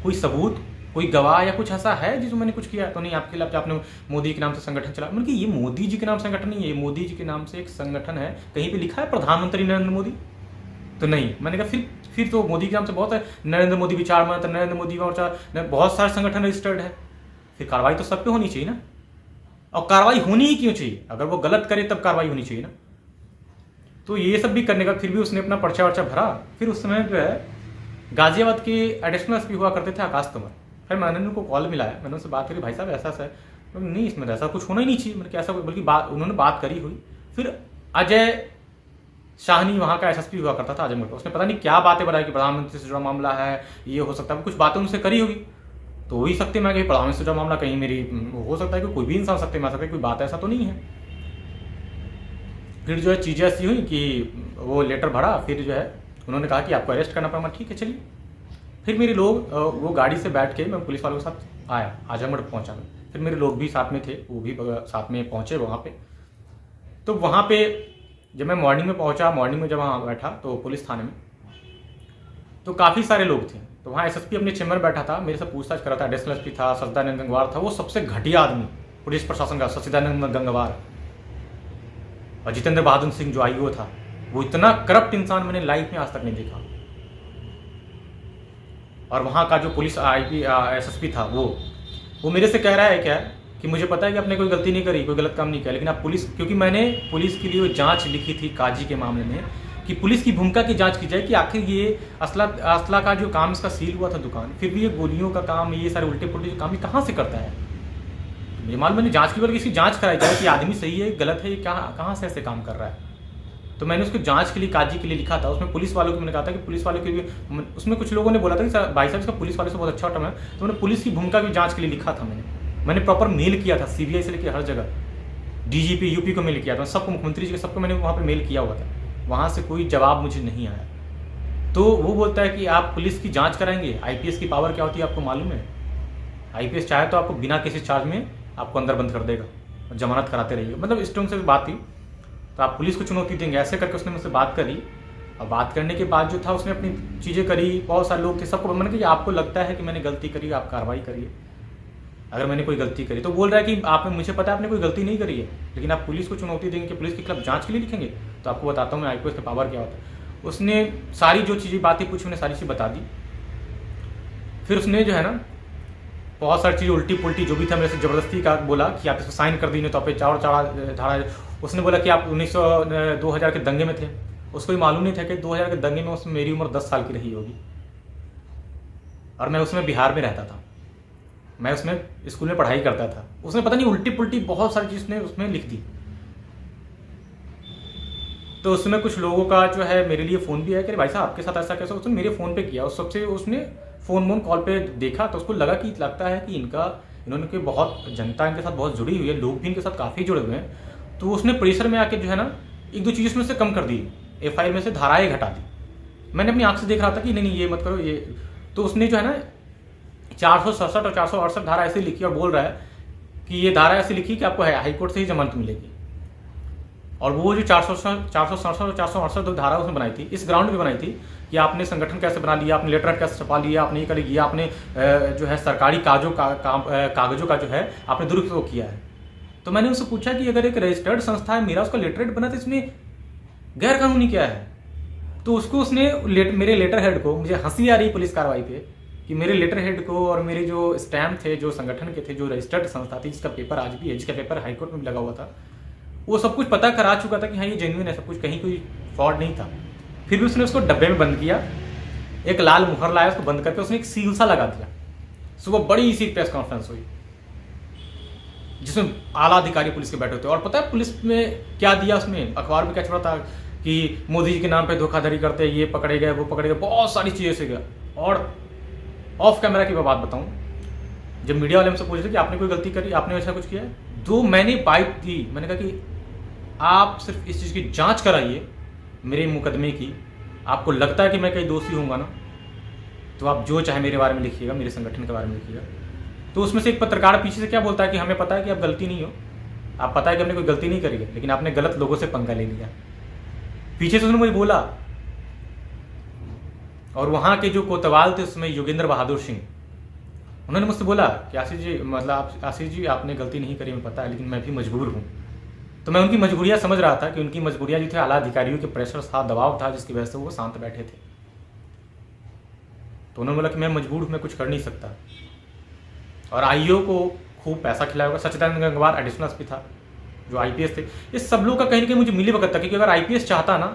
कोई सबूत, कोई गवाह या कुछ ऐसा है जिसमें मैंने कुछ किया? तो नहीं, आपके लिए आपने मोदी के नाम से संगठन चला। मैंने कहा ये मोदी जी के नाम संगठन नहीं है, ये मोदी जी के नाम से एक संगठन है। कहीं पे लिखा है प्रधानमंत्री नरेंद्र मोदी? तो नहीं। मैंने कहा फिर तो मोदी के नाम से बहुत है, नरेंद्र मोदी विचार मंच, नरेंद्र मोदी मोर्चा, बहुत सारे संगठन रजिस्टर्ड है। फिर कार्रवाई तो सब पे होनी चाहिए ना। और कार्रवाई होनी ही क्यों चाहिए? अगर वो गलत करे तब कार्रवाई होनी चाहिए ना। तो ये सब भी करने का फिर भी उसने अपना पर्चा वर्चा भरा। फिर उस समय जो है गाजियाबाद के एडिशनल एसपी हुआ करते थे आकाश तोमर। फिर मैंने उनको कॉल मिलाया, मैंने उनसे बात करी, भाई साहब ऐसा है। नहीं, इसमें ऐसा कुछ होना ही नहीं चाहिए। मैंने कैसा, बल्कि उन्होंने बात करी हुई। फिर अजय शाहनी वहाँ का एसएसपी हुआ करता था आजमगढ़ का, उसने पता नहीं क्या बातें बताई कि प्रधानमंत्री से जुड़ा मामला है, ये हो सकता है, कुछ बातें उनसे करी होगी। तो हो ही सकती है मैं कहीं प्रधानमंत्री से जुड़ा मामला, कहीं मेरी हो सकता है कि कोई भी इंसान सकते में आ सकता है, कोई बात ऐसा तो नहीं है। फिर जो है चीज़ें ऐसी हुई कि वो लेटर भरा, फिर जो है उन्होंने कहा कि आपको अरेस्ट करना पड़ा। ठीक है चलिए। फिर मेरे लोग वो गाड़ी से बैठ के मैं पुलिस वालों के साथ आया, आजमगढ़ पहुँचा मैं। फिर मेरे लोग भी साथ में थे, वो भी साथ में पहुँचे वहाँ पे। तो वहाँ पे जब मैं मॉर्निंग में पहुँचा, मॉर्निंग में जब वहाँ बैठा तो पुलिस थाने में तो काफ़ी सारे लोग थे। तो वहाँ एसएसपी अपने चेम्बर बैठा था, मेरे से पूछताछ कर रहा था। एडिशनल एसपी था, सचिदानंद गंगवार था, वो सबसे घटिया आदमी पुलिस प्रशासन का, सचिदानंद गंगवार। और जितेंद्र बहादुर सिंह जो आईओ था, वो इतना करप्ट इंसान मैंने लाइफ में आज तक नहीं देखा। और वहाँ का जो पुलिस एसएसपी था वो मेरे से कह रहा है क्या कि मुझे पता है कि आपने कोई गलती नहीं करी, कोई गलत काम नहीं किया, लेकिन आप क्योंकि मैंने पुलिस के लिए वो जांच लिखी थी काजी के मामले में कि पुलिस की भूमिका की जांच की जाए कि आखिर ये असला का जो काम इसका सील हुआ था दुकान, फिर भी ये गोलियों का काम, ये सारे उल्टे पुल्टे काम ये कहाँ से करता है? ये मालूम मैंने जांच की, बल्कि इसकी जांच कराई जाए कि आदमी सही है गलत है, ये कहाँ से ऐसे काम कर रहा है। तो मैंने उसको जांच के लिए काजी के लिए लिखा था। उसमें पुलिस वालों को मैंने कहा था कि पुलिस वालों के भी, उसमें कुछ लोगों ने बोला था कि भाई साहब इसका पुलिस वालों से बहुत अच्छा टर्म है, तो मैंने पुलिस की भूमिका की जांच के लिए लिखा था। मैंने प्रॉपर मेल किया था, सीबीआई से लेकर हर जगह, डीजीपी यूपी को मेल किया था, सबको, मुख्यमंत्री जी के सबको मैंने वहाँ पर मेल किया हुआ था। वहाँ से कोई जवाब मुझे नहीं आया। तो वो बोलता है कि आप पुलिस की जाँच कराएंगे। आईपीएस की पावर क्या होती है आपको मालूम है? आईपीएस चाहे तो आपको बिना किसी चार्ज में आपको अंदर बंद कर देगा, जमानत कराते रहिए, मतलब इस ढंग से बात थी। तो आप पुलिस को चुनौती देंगे, ऐसे करके उसने मुझसे बात करी। और बात करने के बाद जो था उसने अपनी चीज़ें करी, बहुत सारे लोग थे, सबको मैंने कहा आपको लगता है कि मैंने गलती करी, आप कार्रवाई करिए अगर मैंने कोई गलती करी। तो बोल रहा है कि आपने, मुझे पता है आपने कोई गलती नहीं करी है, लेकिन आप पुलिस को चुनौती देंगे कि पुलिस के खिलाफ जांच के लिए लिखेंगे, तो आपको बताता हूँ मैं आईपीएस का पावर क्या होता है। उसने सारी जो चीज़ें बातें पूछी, उन्हें सारी चीज़ बता दी। फिर उसने जो है ना बहुत सारी चीज़ें उल्टी पुल्टी जो भी था मेरे से ज़बरदस्ती का बोला कि आप इसको साइन कर दीजिए, तो आप पे चार धारा। उसने बोला कि आप 2000 के दंगे में थे। उसको भी मालूम नहीं था कि 2000 के दंगे में उसमें मेरी उम्र 10 साल की रही होगी, और मैं उसमें बिहार में रहता था, मैं उसमें स्कूल में पढ़ाई करता था। उसने पता नहीं उल्टी पुल्टी बहुत सारी चीज़ उसमें लिख दी। तो उसमें कुछ लोगों का जो है मेरे लिए फ़ोन भी है कि भाई साहब आपके साथ ऐसा कैसा। उसने मेरे फ़ोन पे किया, उस सबसे उसने फ़ोन कॉल पे देखा, तो उसको लगा कि लगता है कि इन्होंने कोई बहुत जनता इनके साथ बहुत जुड़ी हुई है, लोग भी इनके साथ काफ़ी जुड़े हुए हैं। तो उसने प्रेशर में आके जो है ना एक दो चीज़ उसमें से कम कर दी, एफआईआर में से धाराएँ घटा दी। मैंने अपनी आँख से देख रहा था कि नहीं ये मत करो ये। तो उसने जो है ना 467 और 468 धारा ऐसे लिखी और बोल रहा है कि ये धारा ऐसी लिखी कि आपको हाई कोर्ट से ही जमानत मिलेगी। और वो जो 467 धारा उसने बनाई थी, इस ग्राउंड पे बनाई थी कि आपने संगठन कैसे बना लिया, आपने लेटर कैसे छपा लिया, आपने ये कर लिया, आपने जो है सरकारी कागजों का जो है आपने दुरुपयोग किया है। तो मैंने उनसे पूछा कि अगर एक रजिस्टर्ड संस्था है, मेरा उसका लेटरहेड बना, तो इसमें गैर कानूनी क्या है? तो उसको उसने मेरे लेटर हेड को, मुझे हंसी आ रही पुलिस कार्रवाई पे कि मेरे लेटर हेड को और मेरे जो स्टैम्प थे, जो संगठन के थे, जो रजिस्टर्ड संस्था थी, जिसका पेपर आज भी है, जिसका पेपर हाईकोर्ट में भी लगा हुआ था, वो सब कुछ पता करा चुका था कि हाँ ये जेन्युइन है सब कुछ, कहीं कोई फ्रॉड नहीं था। फिर भी उसने उसको डब्बे में बंद किया, एक लाल मुहर लाया, उसको बंद करके उसने एक सील सा लगा दिया। सुबह बड़ी सी प्रेस कॉन्फ्रेंस हुई जिसमें आला अधिकारी पुलिस के बैठे थे। और पता है पुलिस में क्या दिया, उसमें अखबार में क्या छपा था कि मोदी जी के नाम पे धोखाधड़ी करते, ये पकड़े गए, वो पकड़े गए, बहुत सारी चीज़ें से गया। और ऑफ कैमरा की मैं बात बताऊं, जब मीडिया वाले हमसे पूछ रहे थे कि आपने कोई गलती करी, आपने ऐसा कुछ किया है, तो मैंने बाइट दी, मैंने कहा कि आप सिर्फ इस चीज़ की जांच कराइए मेरे मुकदमे की। आपको लगता है कि मैं कहीं दोषी होऊंगा ना, तो आप जो चाहे मेरे बारे में लिखिएगा, मेरे संगठन के बारे में लिखिएगा। तो उसमें से एक पत्रकार पीछे से क्या बोलता है कि हमें पता है कि आप गलती नहीं हो, आप पता है कि हमने कोई गलती नहीं करी है, लेकिन आपने गलत लोगों से पंगा ले लिया। पीछे से उसने मुझे बोला। और वहाँ के जो कोतवाल थे उसमें योगेंद्र बहादुर सिंह, उन्होंने मुझसे बोला कि आशीष जी, मतलब आशीष जी आपने गलती नहीं करी, मैं पता है, लेकिन मैं भी मजबूर हूँ। तो मैं उनकी मजबूरियाँ समझ रहा था कि उनकी मजबूरियाँ जो थी आला अधिकारियों के प्रेशर था, दबाव था, जिसकी वजह से वो शांत बैठे थे। तो उन्होंने बोला कि मैं मजबूर हूँ, मैं कुछ कर नहीं सकता। और आईओ को खूब पैसा खिलाया होगा। सच्चिदानंद गंगवार एडिशनल एसपी था, जो आईपीएस थे। ये सब लोग का कहीं ना कहीं मुझे मिली वक्त था, क्योंकि अगर आईपीएस चाहता ना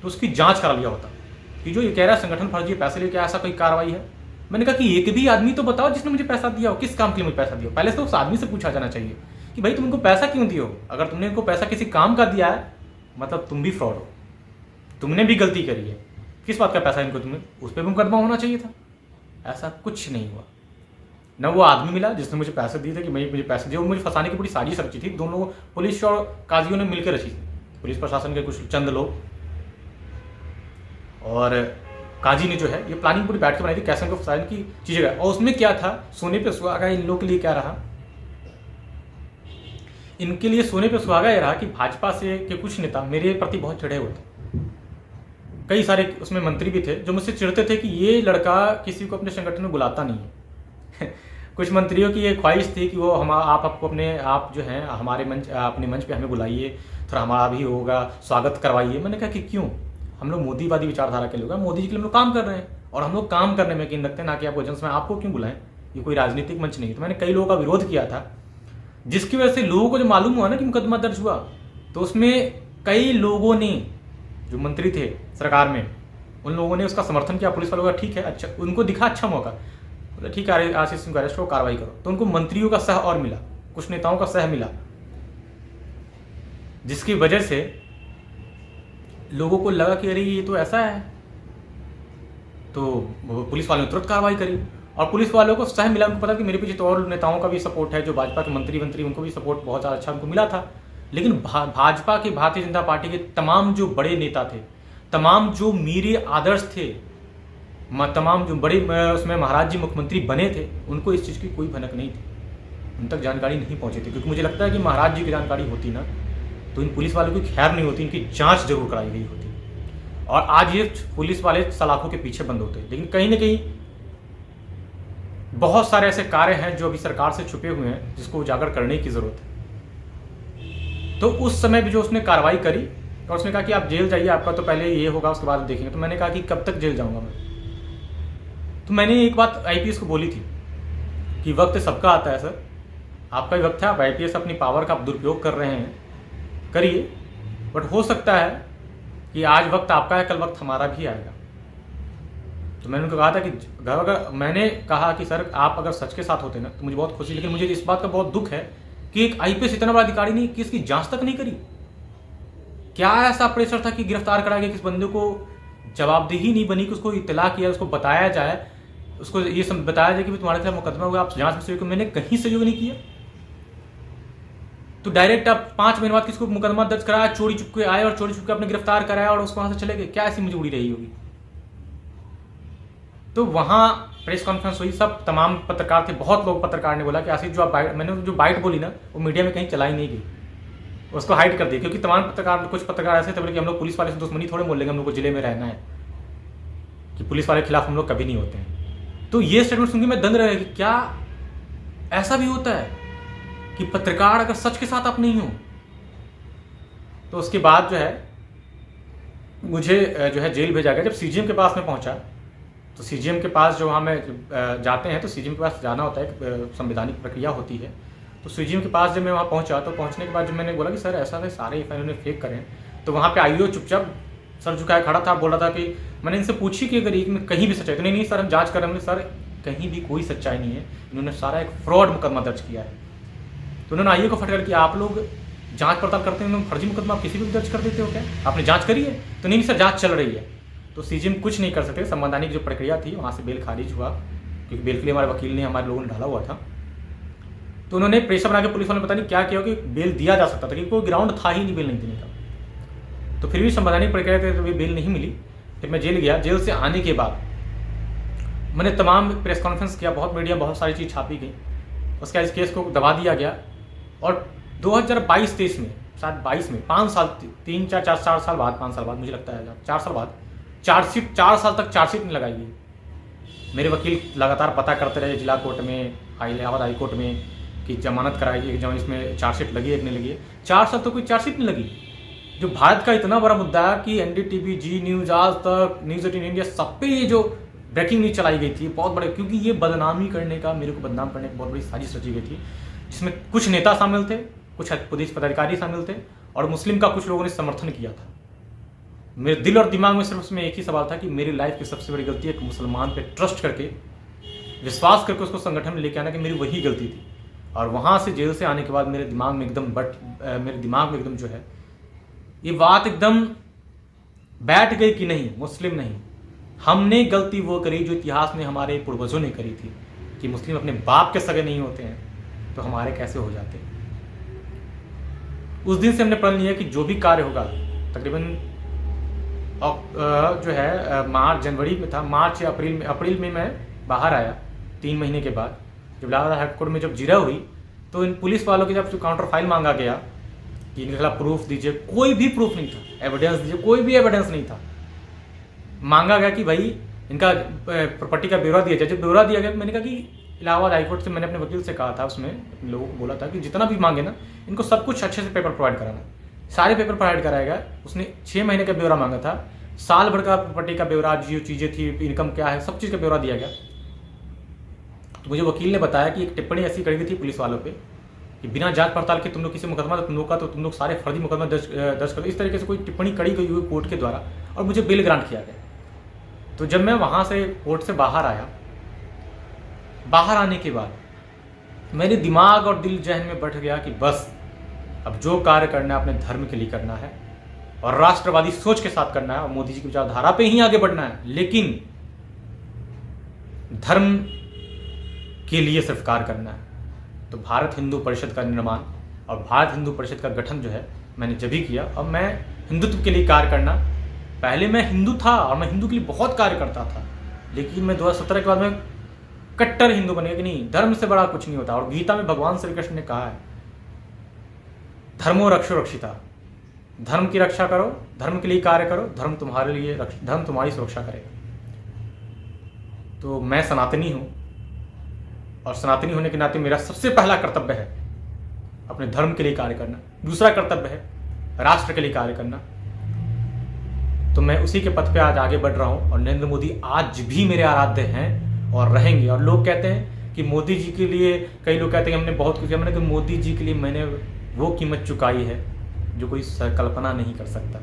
तो उसकी जांच करा लिया होता कि जो ये कह रहा है संगठन फर्जी पैसे लेके, ऐसा कोई कार्रवाई है। मैंने कहा कि एक भी आदमी तो बताओ जिसने मुझे पैसा दिया हो, किस काम के लिए मुझे पैसा दिया हो। पहले तो उस आदमी से पूछा जाना चाहिए कि भाई तुम इनको पैसा क्यों दिए हो। अगर तुमने इनको पैसा किसी काम का दिया है, मतलब तुम भी फ्रॉड हो, तुमने भी गलती करी है। किस बात का पैसा इनको, तुम्हें उस पर भी मुकदमा होना चाहिए था। ऐसा कुछ नहीं हुआ। न वो आदमी मिला जिसने मुझे पैसे दिए थे कि मुझे पैसे दिए, वो मुझे फंसाने की पूरी साजिश रची थी। दोनों पुलिस और काजियों ने मिलकर रची थी, पुलिस प्रशासन के कुछ चंद लोग और काजी ने जो है ये प्लानिंग पूरी बैठ के बनाई थी, कैसे इनको फंसाने की चीजें। और उसमें क्या था, सोने पे सुहागा इन लोगों के लिए क्या रहा, इनके लिए सोने पे सुहागा ये रहा कि भाजपा से के कुछ नेता मेरे प्रति बहुत चिढ़े हुए थे। कई सारे उसमें मंत्री भी थे जो मुझसे चिढ़ते थे कि ये लड़का किसी को अपने संगठन में बुलाता नहीं है। कुछ मंत्रियों की ये ख्वाहिश थी कि वो आप जो हैं हमारे अपने मंच पे हमें बुलाइए, थोड़ा हमारा भी होगा, स्वागत करवाइए। मैंने कहा कि क्यों, हम लोग मोदीवादी विचारधारा के लोग हैं, मोदी जी के लिए हम लोग काम कर रहे हैं और हम लोग काम करने में यकीन रखते हैं, ना कि आपको जनसभा आपको क्यों बुलाएं, ये कोई राजनीतिक मंच नहीं है। तो मैंने कई लोगों का विरोध किया था, जिसकी वजह से लोगों को जो मालूम हुआ ना कि मुकदमा दर्ज हुआ, तो उसमें कई लोगों ने, जो मंत्री थे सरकार में, उन लोगों ने उसका समर्थन किया। पुलिस वालों का ठीक है, अच्छा उनको दिखा अच्छा मौका, बोले ठीक है आशीष सिंह को अरेस्ट करो, कार्रवाई करो। तो उनको मंत्रियों का सह और मिला, कुछ नेताओं का सह मिला, जिसकी वजह से लोगों को लगा कि अरे ये तो ऐसा है। तो पुलिस वालों ने तुरंत कार्रवाई करी और पुलिस वालों को सह मिला। उनको पता कि मेरे पीछे तो और नेताओं का भी सपोर्ट है, जो भाजपा के मंत्री उनको भी सपोर्ट बहुत ज़्यादा अच्छा उनको मिला था। लेकिन भाजपा के, भारतीय जनता पार्टी के तमाम जो बड़े नेता थे, तमाम जो मेरे आदर्श थे, तमाम जो बड़े उसमें महाराज जी मुख्यमंत्री बने थे, उनको इस चीज़ की कोई भनक नहीं थी, उन तक जानकारी नहीं पहुंची थी। क्योंकि मुझे लगता है कि महाराज जी की जानकारी होती ना तो इन पुलिस वालों की खैर नहीं होती, इनकी जांच जरूर कराई गई होती। और आज ये पुलिस वाले सलाखों के पीछे बंद होते। लेकिन कहीं ना कहीं बहुत सारे ऐसे कार्य हैं जो अभी सरकार से छुपे हुए हैं, जिसको उजागर करने की जरूरत है। तो उस समय भी जो उसने कार्रवाई करी और उसने कहा कि आप जेल जाइए, आपका तो पहले ये होगा उसके बाद देखेंगे। तो मैंने कहा कि कब तक जेल जाऊंगा मैं। तो मैंने एक बात आईपीएस को बोली थी कि वक्त सबका आता है सर, आपका भी वक्त है, आप आईपीएस अपनी पावर का दुरुपयोग कर रहे हैं, करिए, बट हो सकता है कि आज वक्त आपका है, कल वक्त हमारा भी आएगा। तो मैंने उनको कहा था कि अगर मैंने कहा कि सर आप अगर सच के साथ होते ना तो मुझे बहुत खुशी, लेकिन मुझे इस बात का बहुत दुख है कि एक आईपीएस इतना बड़ा अधिकारी नहीं कि इसकी जांच तक नहीं करी। क्या ऐसा प्रेशर था कि गिरफ्तार कराया गया, किस बंदे को जवाबदेही नहीं बनी कि उसको इत्तला किया, उसको बताया जाए, उसको ये सब बताया जाए कि तुम्हारे खिलाफ मुकदमा हुआ, आप जांच में सहयोग। मैंने कहीं सहयोग नहीं किया। तो डायरेक्ट आप 5 महीने बाद किसको मुकदमा दर्ज कराया, चोरी चुपके आए और चोरी चुपके आपने गिरफ्तार कराया और उसको वहां से चले गए। क्या ऐसी मजबूरी रही होगी। तो वहां प्रेस कॉन्फ्रेंस हुई, सब तमाम पत्रकार थे, बहुत लोग पत्रकार ने बोला कि आशीष जो आप मैंने जो बाइट बोली ना वो मीडिया में कहीं चलाई नहीं गई, उसको हाइड कर दिया, क्योंकि तमाम पत्रकार, कुछ पत्रकार ऐसे थे बोले कि हम लोग पुलिस वाले से दुश्मनी थोड़े बोल लेंगे, हम लोग को जिले में रहना है, कि पुलिस वाले के खिलाफ हम लोग कभी नहीं होते हैं। तो ये स्टेटमेंट सुन के मैं दंग रहा कि क्या ऐसा भी होता है कि पत्रकार अगर सच के साथ आप नहीं हो। तो उसके बाद जो है मुझे जो है जेल भेजा गया। जब सीजीएम के पास में पहुंचा तो सीजीएम के पास जो वहाँ में जाते हैं तो सीजीएम के पास जाना होता है, एक संवैधानिक प्रक्रिया होती है। तो सीजीएम के पास जब मैं वहाँ पहुँचा तो पहुँचने के बाद जब मैंने बोला कि सर ऐसा है, सारे एफ ने फेक करें, तो वहाँ पे आईओ चुपचाप सर झुकाए खड़ा था, बोल रहा था कि मैंने इनसे पूछी कि अगर एक में कहीं भी सच्चाई तो नहीं सर हम जाँच कर रहे हैं। सर कहीं भी कोई सच्चाई नहीं है, इन्होंने सारा एक फ्रॉड मुकदमा दर्ज किया है। तो उन्होंने आईओ को फटकार कि आप लोग जांच पड़ताल करते हैं, फर्जी मुकदमा आप किसी भी दर्ज कर देते हो क्या, आपने जांच करी है? तो नहीं सर जांच चल रही है। तो सीजीएम कुछ नहीं कर सकते, संवैधानिक जो प्रक्रिया थी वहाँ से बेल खारिज हुआ, क्योंकि बेल के लिए हमारे वकील ने, हमारे लोगों ने डाला हुआ था। तो उन्होंने प्रेशर बना के पुलिस वालों ने पता नहीं क्या किया कि बेल दिया जा सकता था, क्योंकि कोई ग्राउंड था ही नहीं बेल नहीं देने का। तो फिर भी संवैधानिक प्रक्रिया के बेल नहीं मिली। फिर मैं जेल गया। जेल से आने के बाद मैंने तमाम प्रेस कॉन्फ्रेंस किया, बहुत मीडिया बहुत सारी चीज़ छापी गई, उसके इस केस को दबा दिया गया। और 2022-23 में, शायद 22 में, 5 साल 4 साल बाद, 5 साल बाद मुझे लगता है 4 साल बाद चार्जशीट, 4 साल तक चार्जशीट नहीं लगाई गई। मेरे वकील लगातार पता करते रहे जिला कोर्ट में, इलाहाबाद हाई कोर्ट में कि जमानत कराई, जब इसमें चार्जशीट लगी है कि नहीं लगी है। 4 साल तो कोई चार्जशीट नहीं लगी। जो भारत का इतना बड़ा मुद्दा है कि एनडीटीवी, जी न्यूज़, आज तक, न्यूज़ 18 इंडिया, सब पे ये जो ब्रेकिंग न्यूज चलाई गई थी बहुत बड़े, क्योंकि ये बदनामी करने का, मेरे को बदनाम करने की बहुत बड़ी साजिश रची गई थी, जिसमें कुछ नेता शामिल थे, कुछ पुलिस पदाधिकारी शामिल थे और मुस्लिम का कुछ लोगों ने समर्थन किया था। मेरे दिल और दिमाग में सिर्फ उसमें एक ही सवाल था कि मेरी लाइफ की सबसे बड़ी गलती एक मुसलमान पे ट्रस्ट करके, विश्वास करके उसको संगठन में लेके आना, कि मेरी वही गलती थी। और वहाँ से जेल से आने के बाद मेरे दिमाग में एकदम जो है ये बात एकदम बैठ गई कि नहीं, मुस्लिम नहीं, हमने गलती वो करी जो इतिहास में हमारे पूर्वजों ने करी थी, कि मुस्लिम अपने बाप के सगे नहीं होते हैं तो हमारे कैसे हो जाते। उस दिन से हमने प्रण लिया कि जो भी कार्य होगा, तकरीबन जो है मार्च जनवरी में था, मार्च या अप्रैल में मैं बाहर आया 3 महीने के बाद। जब इलाहाबाद हाईकोर्ट में जब जिरा हुई तो इन पुलिस वालों के जब काउंटर फाइल मांगा गया कि इनके खिलाफ प्रूफ दीजिए, कोई भी प्रूफ नहीं था, एविडेंस दीजिए, कोई भी एविडेंस नहीं था। मांगा गया कि भाई इनका प्रॉपर्टी का ब्यौरा दिया जाए। जब ब्यौरा दिया गया तो मैंने कहा कि इलाहाबाद हाईकोर्ट से मैंने अपने वकील से कहा था, उसमें अपने लोगों को बोला था कि जितना भी मांगे ना, इनको सब कुछ अच्छे से पेपर प्रोवाइड कराना। सारे पेपर प्रोवाइड कराएगा। उसने 6 महीने का ब्यौरा मांगा था, साल भर का प्रॉपर्टी का ब्यौरा, जो चीज़ें थी, इनकम क्या है, सब चीज़ का ब्यौरा दिया गया। तो मुझे वकील ने बताया कि एक टिप्पणी ऐसी करी गई थी पुलिस वालों पे कि बिना जांच पड़ताल के तुम लोग किसी मुकदमा तो तुम लोग सारे फर्जी मुकदमा दर्ज कर, इस तरीके से कोई टिप्पणी करी गई हुई कोर्ट के द्वारा, और मुझे बेल ग्रांट किया गया। तो जब मैं वहाँ से कोर्ट से बाहर आया, बाहर आने के बाद मेरे दिमाग और दिल जहन में बैठ गया कि बस अब जो कार्य करना है अपने धर्म के लिए करना है और राष्ट्रवादी सोच के साथ करना है और मोदी जी की विचारधारा पे ही आगे बढ़ना है, लेकिन धर्म के लिए सिर्फ कार्य करना है। तो भारत हिंदू परिषद का निर्माण और भारत हिंदू परिषद का गठन जो है मैंने जब ही किया। और मैं हिंदुत्व के लिए कार्य करना, पहले मैं हिंदू था और मैं हिंदू के लिए बहुत कार्य करता था, लेकिन मैं 2017 के बाद मैं कट्टर हिंदू बन गया कि नहीं, धर्म से बड़ा कुछ नहीं होता। और गीता में भगवान श्री कृष्ण ने कहा है, धर्मो रक्षो रक्षिता, धर्म की रक्षा करो, धर्म के लिए कार्य करो, धर्म तुम्हारी सुरक्षा करेगा। तो मैं सनातनी हूँ और सनातनी होने के नाते मेरा सबसे पहला कर्तव्य है अपने धर्म के लिए कार्य करना, दूसरा कर्तव्य है राष्ट्र के लिए कार्य करना। तो मैं उसी के पथ पे आज आगे बढ़ रहा हूँ और नरेंद्र मोदी आज भी मेरे आराध्य हैं और रहेंगे। और लोग कहते हैं कि मोदी जी के लिए, कई लोग कहते हैं कि हमने बहुत कुछ किया, मैंने कहा मोदी जी के लिए मैंने वो कीमत चुकाई है जो कोई कल्पना नहीं कर सकता,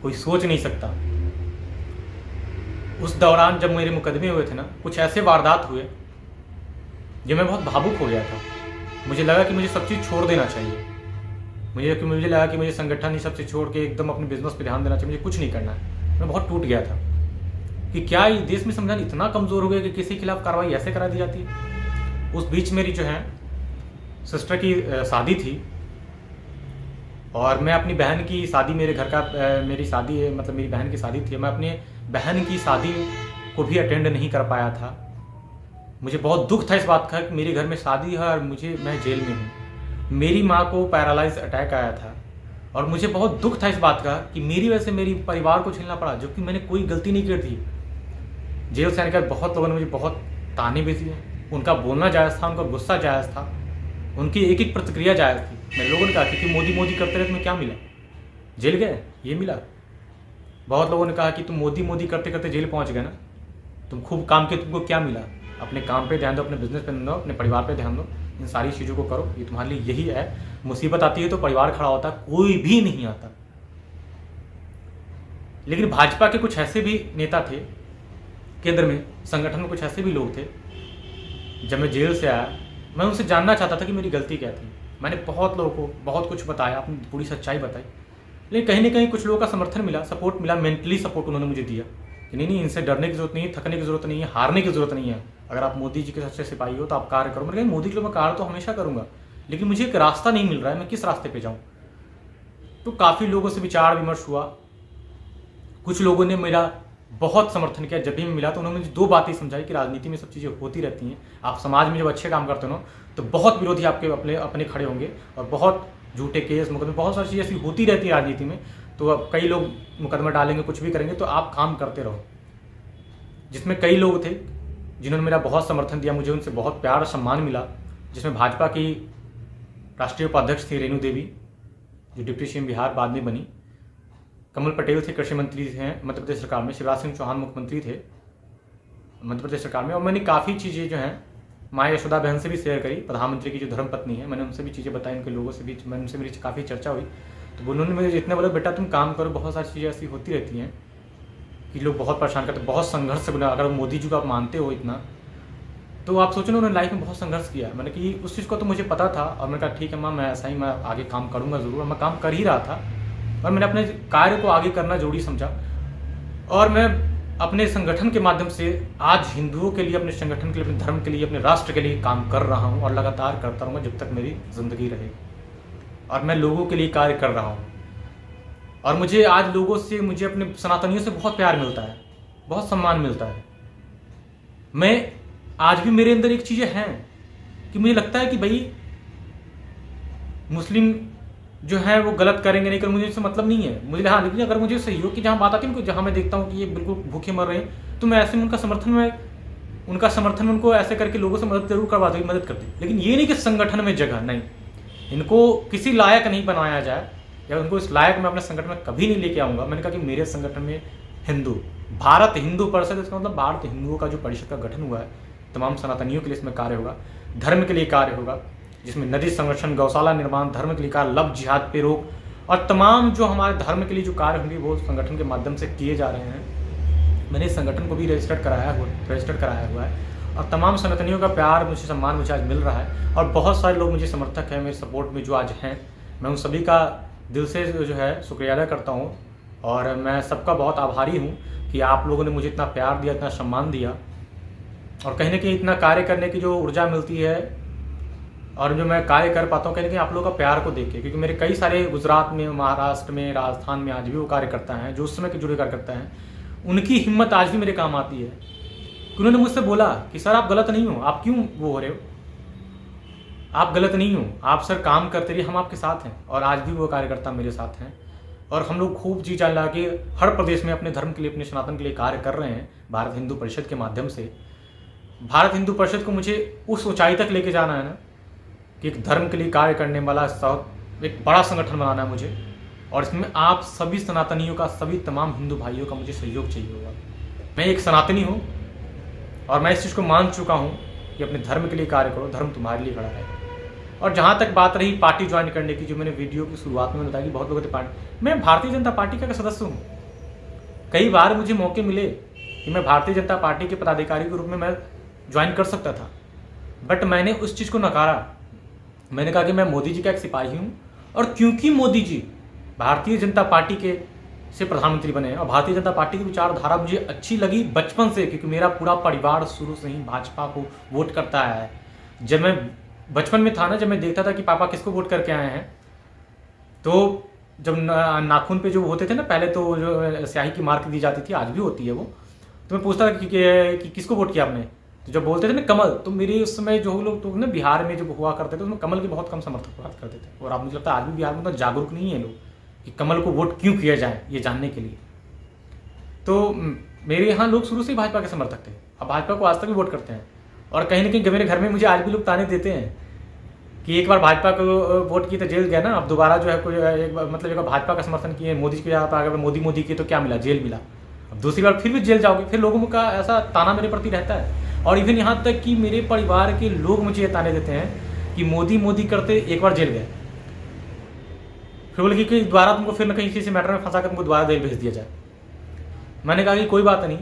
कोई सोच नहीं सकता। उस दौरान जब मेरे मुकदमे हुए थे ना, कुछ ऐसे वारदात हुए जो मैं बहुत भावुक हो गया था। मुझे लगा कि मुझे सब चीज़ छोड़ देना चाहिए, मुझे लगा कि मुझे संगठन ही सब चीज़ छोड़ के एकदम अपने बिजनेस पे ध्यान देना चाहिए, मुझे कुछ नहीं करना है। मैं बहुत टूट गया था कि क्या ये देश में संविधान इतना कमज़ोर हो गया कि किसी के खिलाफ कार्रवाई ऐसे करा दी जाती है। उस बीच मेरी जो है सिस्टर की शादी थी और मैं अपनी बहन की शादी, मेरे घर का मेरी शादी मतलब मेरी बहन की शादी थी, मैं अपने बहन की शादी को भी अटेंड नहीं कर पाया था मुझे बहुत दुख था इस बात का कि मेरे घर में शादी है और मैं जेल में हूँ। मेरी माँ को पैरालाइज अटैक आया था और मुझे बहुत दुख था इस बात का कि मेरी वजह से मेरी परिवार को झेलना पड़ा, जो कि मैंने कोई गलती नहीं की थी। जेल से आने के बाद बहुत लोगों ने मुझे बहुत ताने भी दिए। उनका बोलना जायज़ था, उनका गुस्सा जायज़ था, उनकी एक एक प्रतिक्रिया जायज़ थी। मैं लोगों ने कहा कि मोदी मोदी करते रहे तुम्हें क्या मिला, जेल गए, ये मिला। बहुत लोगों ने कहा कि तुम मोदी मोदी करते करते जेल पहुंच गए ना, तुम खूब काम किए, तुमको क्या मिला। अपने काम पे ध्यान दो, अपने बिजनेस पे ध्यान दो, अपने परिवार पे ध्यान दो, इन सारी चीज़ों को करो। ये तुम्हारे लिए यही है। मुसीबत आती है तो परिवार खड़ा होता है, कोई भी नहीं आता। लेकिन भाजपा के कुछ ऐसे भी नेता थे केंद्र में, संगठन में कुछ ऐसे भी लोग थे। जब मैं जेल से आया, मैं उनसे जानना चाहता था कि मेरी गलती क्या थी। मैंने बहुत लोगों को बहुत कुछ बताया, अपनी पूरी सच्चाई बताई, लेकिन कहीं ना कहीं कुछ लोगों का समर्थन मिला, सपोर्ट मिला, मेंटली सपोर्ट उन्होंने मुझे दिया कि नहीं, इनसे डरने की जरूरत नहीं है, थकने की जरूरत नहीं है, हारने की जरूरत नहीं है। अगर आप मोदी जी के सच्चे सिपाही हो तो आप कार्य करो। मैंने कहा मोदी के लिए मैं कार्य तो हमेशा करूंगा, लेकिन मुझे एक रास्ता नहीं मिल रहा है, मैं किस रास्ते पे जाऊँ। तो काफ़ी लोगों से विचार विमर्श हुआ। कुछ लोगों ने मेरा बहुत समर्थन किया। जब भी मैं मिला तो उन्होंने मुझे 2 बातें समझाई कि राजनीति में सब चीज़ें होती रहती हैं। आप समाज में जब अच्छे काम करते हो तो बहुत विरोधी आपके अपने खड़े होंगे और बहुत झूठे केस मुकदमे, बहुत सारी चीज़ें ऐसी होती रहती है राजनीति में। तो अब कई लोग मुकदमा डालेंगे, कुछ भी करेंगे, तो आप काम करते रहो। जिसमें कई लोग थे जिन्होंने मेरा बहुत समर्थन दिया, मुझे उनसे बहुत प्यार और सम्मान मिला। जिसमें भाजपा की राष्ट्रीय उपाध्यक्ष थी रेणु देवी, जो डिप्टी सीएम बिहार बाद में बनी। कमल पटेल थे, कृषि मंत्री हैं मध्य प्रदेश सरकार में। शिवराज सिंह चौहान मुख्यमंत्री थे मध्य प्रदेश सरकार में। और मैंने काफ़ी चीज़ें जो हैं माँ यशोदा बहन से भी शेयर करी, प्रधानमंत्री की जो धर्मपत्नी है, मैंने उनसे भी चीज़ें बताई। उनके लोगों से भी उनसे मेरी काफ़ी चर्चा हुई। तो उन्होंने मुझे जितने बोला, बेटा तुम काम करो, बहुत सारी चीज़ें ऐसी होती रहती हैं कि लोग बहुत परेशान करते, बहुत संघर्ष से बना। अगर मोदी जी को आप मानते हो इतना, तो आप सोचो ना, उन्होंने लाइफ में बहुत संघर्ष किया। मैंने कि उस चीज़ को तो मुझे पता था और मैंने कहा ठीक है माँ, मैं ऐसा ही मैं आगे काम करूँगा ज़रूर। मैं काम कर ही रहा था और मैंने अपने कार्य को आगे करना जरूरी समझा। और मैं अपने संगठन के माध्यम से आज हिंदुओं के लिए, अपने संगठन के लिए, अपने धर्म के लिए, अपने राष्ट्र के लिए काम कर रहा हूँ और लगातार करता रहूँगा जब तक मेरी ज़िंदगी रहेगी। और मैं लोगों के लिए कार्य कर रहा हूँ और मुझे आज लोगों से, मुझे अपने सनातनियों से बहुत प्यार मिलता है, बहुत सम्मान मिलता है। मैं आज भी मेरे अंदर एक चीज़ें हैं कि मुझे लगता है कि भाई मुस्लिम जो है वो गलत करेंगे नहीं करेंगे, मुझे इससे मतलब नहीं है। मुझे हाँ, लेकिन अगर मुझे सहयोग की जहाँ बात आती है ना, जहाँ मैं देखता हूँ कि ये बिल्कुल भूखे मर रहे हैं, तो मैं ऐसे में उनका समर्थन उनको ऐसे करके लोगों से मदद जरूर करवाता हूँ, मदद करती। लेकिन ये नहीं कि संगठन में जगह नहीं, इनको किसी लायक नहीं बनाया जाए, या उनको इस लायक मैं अपने संगठन में कभी नहीं लेके आऊँगा। मैंने कहा कि मेरे संगठन में भारत हिंदू परिषद, इसका मतलब भारत हिंदुओं का जो परिषद का गठन हुआ है, तमाम सनातनियों के लिए इसमें कार्य होगा, धर्म के लिए कार्य होगा, जिसमें नदी संरक्षण, गौशाला निर्माण, धर्म के लिए कार्य, लव जिहाद पे रोक और तमाम जो हमारे धर्म के लिए जो कार्य होंगे वो संगठन के माध्यम से किए जा रहे हैं। मैंने इस संगठन को भी रजिस्टर्ड कराया हुआ है और तमाम सनातनियों का प्यार, मुझे सम्मान मुझे आज मिल रहा है। और बहुत सारे लोग मुझे समर्थक हैं, मेरे सपोर्ट में जो आज हैं, मैं उन सभी का दिल से जो है शुक्रिया अदा करता हूँ। और मैं सबका बहुत आभारी हूँ कि आप लोगों ने मुझे इतना प्यार दिया, इतना सम्मान दिया और कहीं ना कहीं इतना कार्य करने की जो ऊर्जा मिलती है और जो मैं कार्य कर पाता हूँ, कहीं ना कहीं आप लोगों का प्यार को देख के। क्योंकि मेरे कई सारे गुजरात में, महाराष्ट्र में, राजस्थान में आज भी वो कार्यकर्ता हैं जो उस समय के जुड़े कार्यकर्ता हैं, उनकी हिम्मत आज भी मेरे काम आती है। उन्होंने मुझसे बोला कि सर आप गलत नहीं हो, आप क्यों वो हो रहे हो, आप गलत नहीं हो, आप सर काम करते रहिए, हम आपके साथ हैं। और आज भी वो कार्यकर्ता मेरे साथ हैं और हम लोग खूब जी जान लगा के हर प्रदेश में अपने धर्म के लिए, अपने सनातन के लिए कार्य कर रहे हैं भारत हिंदू परिषद के माध्यम से। भारत हिंदू परिषद को मुझे उस ऊंचाई तक लेके जाना है ना कि एक धर्म के लिए कार्य करने वाला एक बड़ा संगठन बनाना है मुझे। और इसमें आप सभी सनातनियों का, सभी तमाम हिंदू भाइयों का मुझे सहयोग चाहिए होगा। मैं एक सनातनी हूँ और मैं इस चीज़ को मान चुका हूँ कि अपने धर्म के लिए कार्य करो, धर्म तुम्हारे लिए खड़ा है। और जहाँ तक बात रही पार्टी ज्वाइन करने की, जो मैंने वीडियो की शुरुआत में बताया कि बहुत लोग पार्टी, मैं भारतीय जनता पार्टी का सदस्य हूँ। कई बार मुझे मौके मिले कि मैं भारतीय जनता पार्टी के पदाधिकारी के रूप में मैं ज्वाइन कर सकता था, बट मैंने उस चीज़ को नकारा। मैंने कहा कि मैं मोदी जी का एक सिपाही हूँ और क्योंकि मोदी जी भारतीय जनता पार्टी के से प्रधानमंत्री बने और भारतीय जनता पार्टी की विचारधारा मुझे अच्छी लगी बचपन से, क्योंकि मेरा पूरा परिवार शुरू से ही भाजपा को वोट करता आया है। जब मैं बचपन में था ना, जब मैं देखता था कि पापा किसको वोट करके आए हैं, तो जब नाखून पे जो होते थे ना, पहले तो जो स्याही की मार्क दी जाती थी, आज भी होती है वो, तो मैं पूछता था कि किसको वोट किया आपने, तो जब बोलते थे ना कमल, तो मेरे उस समय जो लोग तो ना बिहार में जब हुआ करते थे उसमें कमल के बहुत कम समर्थक बात करते थे। और आप मुझे लगता है आज भी बिहार में तो जागरूक नहीं है लोग कि कमल को वोट क्यों किया जाए ये जानने के लिए। तो मेरे यहाँ लोग शुरू से ही भाजपा के समर्थक थे, अब भाजपा को आज तक भी वोट करते हैं। और कहीं ना कहीं मेरे घर में मुझे आज भी लोग ताने देते हैं कि एक बार भाजपा को वोट की तो जेल गया ना, अब दोबारा जो है कोई एक बार मतलब एक बार भाजपा का समर्थन किए, मोदी के यहाँ पर अगर मोदी किए तो क्या मिला, जेल मिला। अब दूसरी बार फिर भी जेल जाओगे, फिर लोगों का ऐसा ताना मेरे प्रति रहता है। और इवन यहाँ तक कि मेरे परिवार के लोग मुझे ये ताने देते हैं कि मोदी करते एक बार जेल गए, फिर बोले कि दोबारा तुमको फिर न कहीं किसी मैटर में फंसा कर तुमको दोबारा जेल भेज दिया जाए। मैंने कहा कि कोई बात नहीं,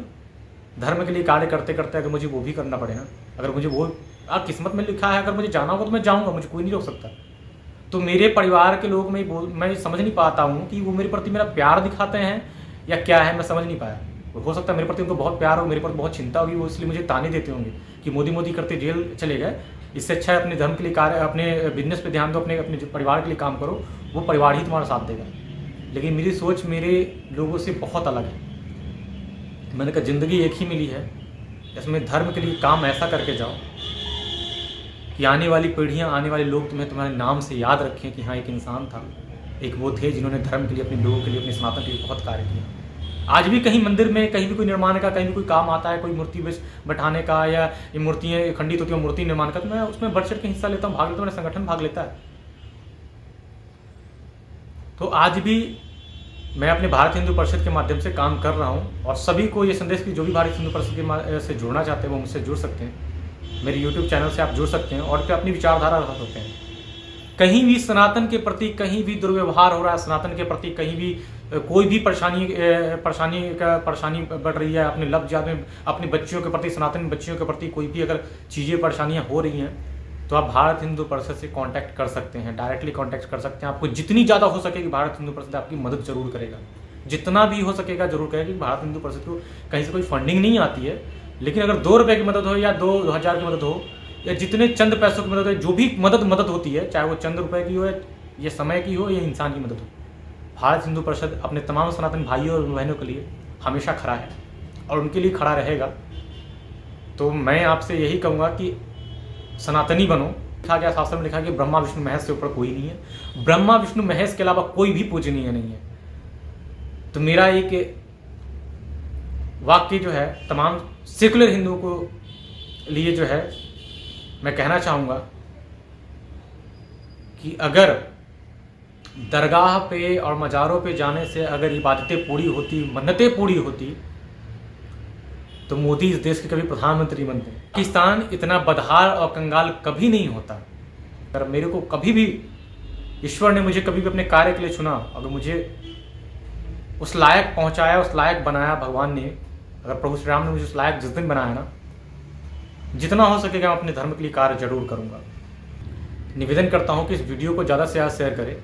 धर्म के लिए कार्य करते करते अगर मुझे वो भी करना पड़े ना, अगर मुझे वो किस्मत में लिखा है, अगर मुझे जाना होगा तो मैं जाऊँगा, मुझे कोई नहीं रोक सकता। तो मेरे परिवार के लोग मैं समझ नहीं पाता हूँ कि वो मेरे प्रति मेरा प्यार दिखाते हैं या क्या है, मैं समझ नहीं पाया। हो सकता है मेरे प्रति उनको बहुत प्यार हो, मेरे प्रति बहुत चिंता होगी, वो इसलिए मुझे ताने देते होंगे कि मोदी करते जेल चले गए, इससे अच्छा है अपने धर्म के लिए कार्य, अपने बिजनेस पे ध्यान दो, अपने जो परिवार के लिए काम करो, वो परिवार ही तुम्हारा साथ देगा। लेकिन मेरी सोच मेरे लोगों से बहुत अलग है। मैंने कहा ज़िंदगी एक ही मिली है, इसमें धर्म के लिए काम ऐसा करके जाओ कि आने वाली पीढ़ियाँ, आने वाले लोग तुम्हें तुम्हारे नाम से याद रखें कि हाँ एक इंसान था, एक वो थे जिन्होंने धर्म के लिए, अपने लोगों के लिए, अपने सनातन के लिए बहुत कार्य किया। आज भी कहीं मंदिर में कहीं भी कोई निर्माण का, कहीं भी कोई काम आता है, कोई मूर्ति बैठाने का या ये मूर्तियाँ खंडित होती है मूर्ति निर्माण का, तो मैं उसमें बढ़ चढ़ के हिस्सा लेता हूँ, भाग लेता हूँ, मेरा संगठन भाग लेता है। तो आज भी मैं अपने भारत हिंदू परिषद के माध्यम से काम कर रहा हूँ और सभी को ये संदेश कि जो भी भारत हिंदू परिषद से जुड़ना चाहते हैं वो मुझसे जुड़ सकते हैं। मेरे YouTube चैनल से आप जुड़ सकते हैं और अपनी विचारधारा रख सकते हैं। कहीं भी सनातन के प्रति कहीं भी दुर्व्यवहार हो रहा है, सनातन के प्रति कहीं भी कोई भी परेशानी बढ़ रही है, अपने लफ्ज़ में अपनी बच्चियों के प्रति, सनातन बच्चियों के प्रति कोई भी अगर चीज़ें परेशानियाँ हो रही हैं, तो आप भारत हिंदू परिषद से कांटेक्ट कर सकते हैं, डायरेक्टली कांटेक्ट कर सकते हैं। आपको जितनी ज़्यादा हो सकेगी भारत हिंदू परिषद आपकी मदद जरूर करेगा, जितना भी हो सकेगा जरूर करेगा। कि भारत हिंदू परिषद को कहीं से कोई फंडिंग नहीं आती है, लेकिन अगर 2 रुपये की मदद हो या 2,000 की मदद हो या जितने चंद पैसों की मदद हो, जो भी मदद होती है, चाहे वो चंद रुपये की हो या समय की हो या इंसान की मदद हो, भारत हिंदू परिषद अपने तमाम सनातन भाइयों और बहनों के लिए हमेशा खड़ा है और उनके लिए खड़ा रहेगा। तो मैं आपसे यही कहूँगा कि सनातनी बनो। लिखा गया, शास्त्र में लिखा गया ब्रह्मा विष्णु महेश से ऊपर कोई नहीं है, ब्रह्मा विष्णु महेश के अलावा कोई भी पूजनीय नहीं है। तो मेरा एक वाक्य जो है तमाम सेकुलर हिंदुओं को लिए जो है मैं कहना चाहूँगा कि अगर दरगाह पे और मज़ारों पे जाने से अगर इबादतें पूरी होती, मन्नतें पूरी होती, तो मोदी इस देश के कभी प्रधानमंत्री बनते। पाकिस्तान इतना बदहाल और कंगाल कभी नहीं होता। अगर मेरे को कभी भी ईश्वर ने मुझे कभी भी अपने कार्य के लिए चुना, अगर मुझे उस लायक पहुंचाया, उस लायक बनाया भगवान ने, अगर प्रभु श्री राम ने मुझे उस लायक जिस दिन बनाया ना, जितना हो सकेगा मैं अपने धर्म के लिए कार्य जरूर करूँगा। निवेदन करता हूँ कि इस वीडियो को ज़्यादा से ज़्यादा शेयर करें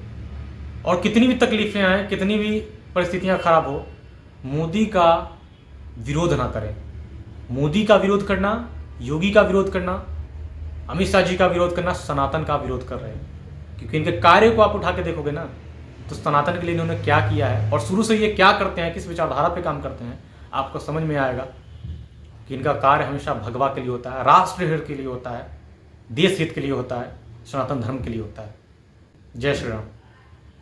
और कितनी भी तकलीफ़ें आएँ, कितनी भी परिस्थितियाँ खराब हो, मोदी का विरोध ना करें। मोदी का विरोध करना, योगी का विरोध करना, अमित शाह जी का विरोध करना, सनातन का विरोध कर रहे हैं। क्योंकि इनके कार्य को आप उठा के देखोगे ना, तो सनातन के लिए इन्होंने क्या किया है और शुरू से ये क्या करते हैं, किस विचारधारा पे काम करते हैं, आपको समझ में आएगा कि इनका कार्य हमेशा भगवा के लिए होता है, राष्ट्र हित के लिए होता है, देश हित के लिए होता है, सनातन धर्म के लिए होता है। जय श्री राम।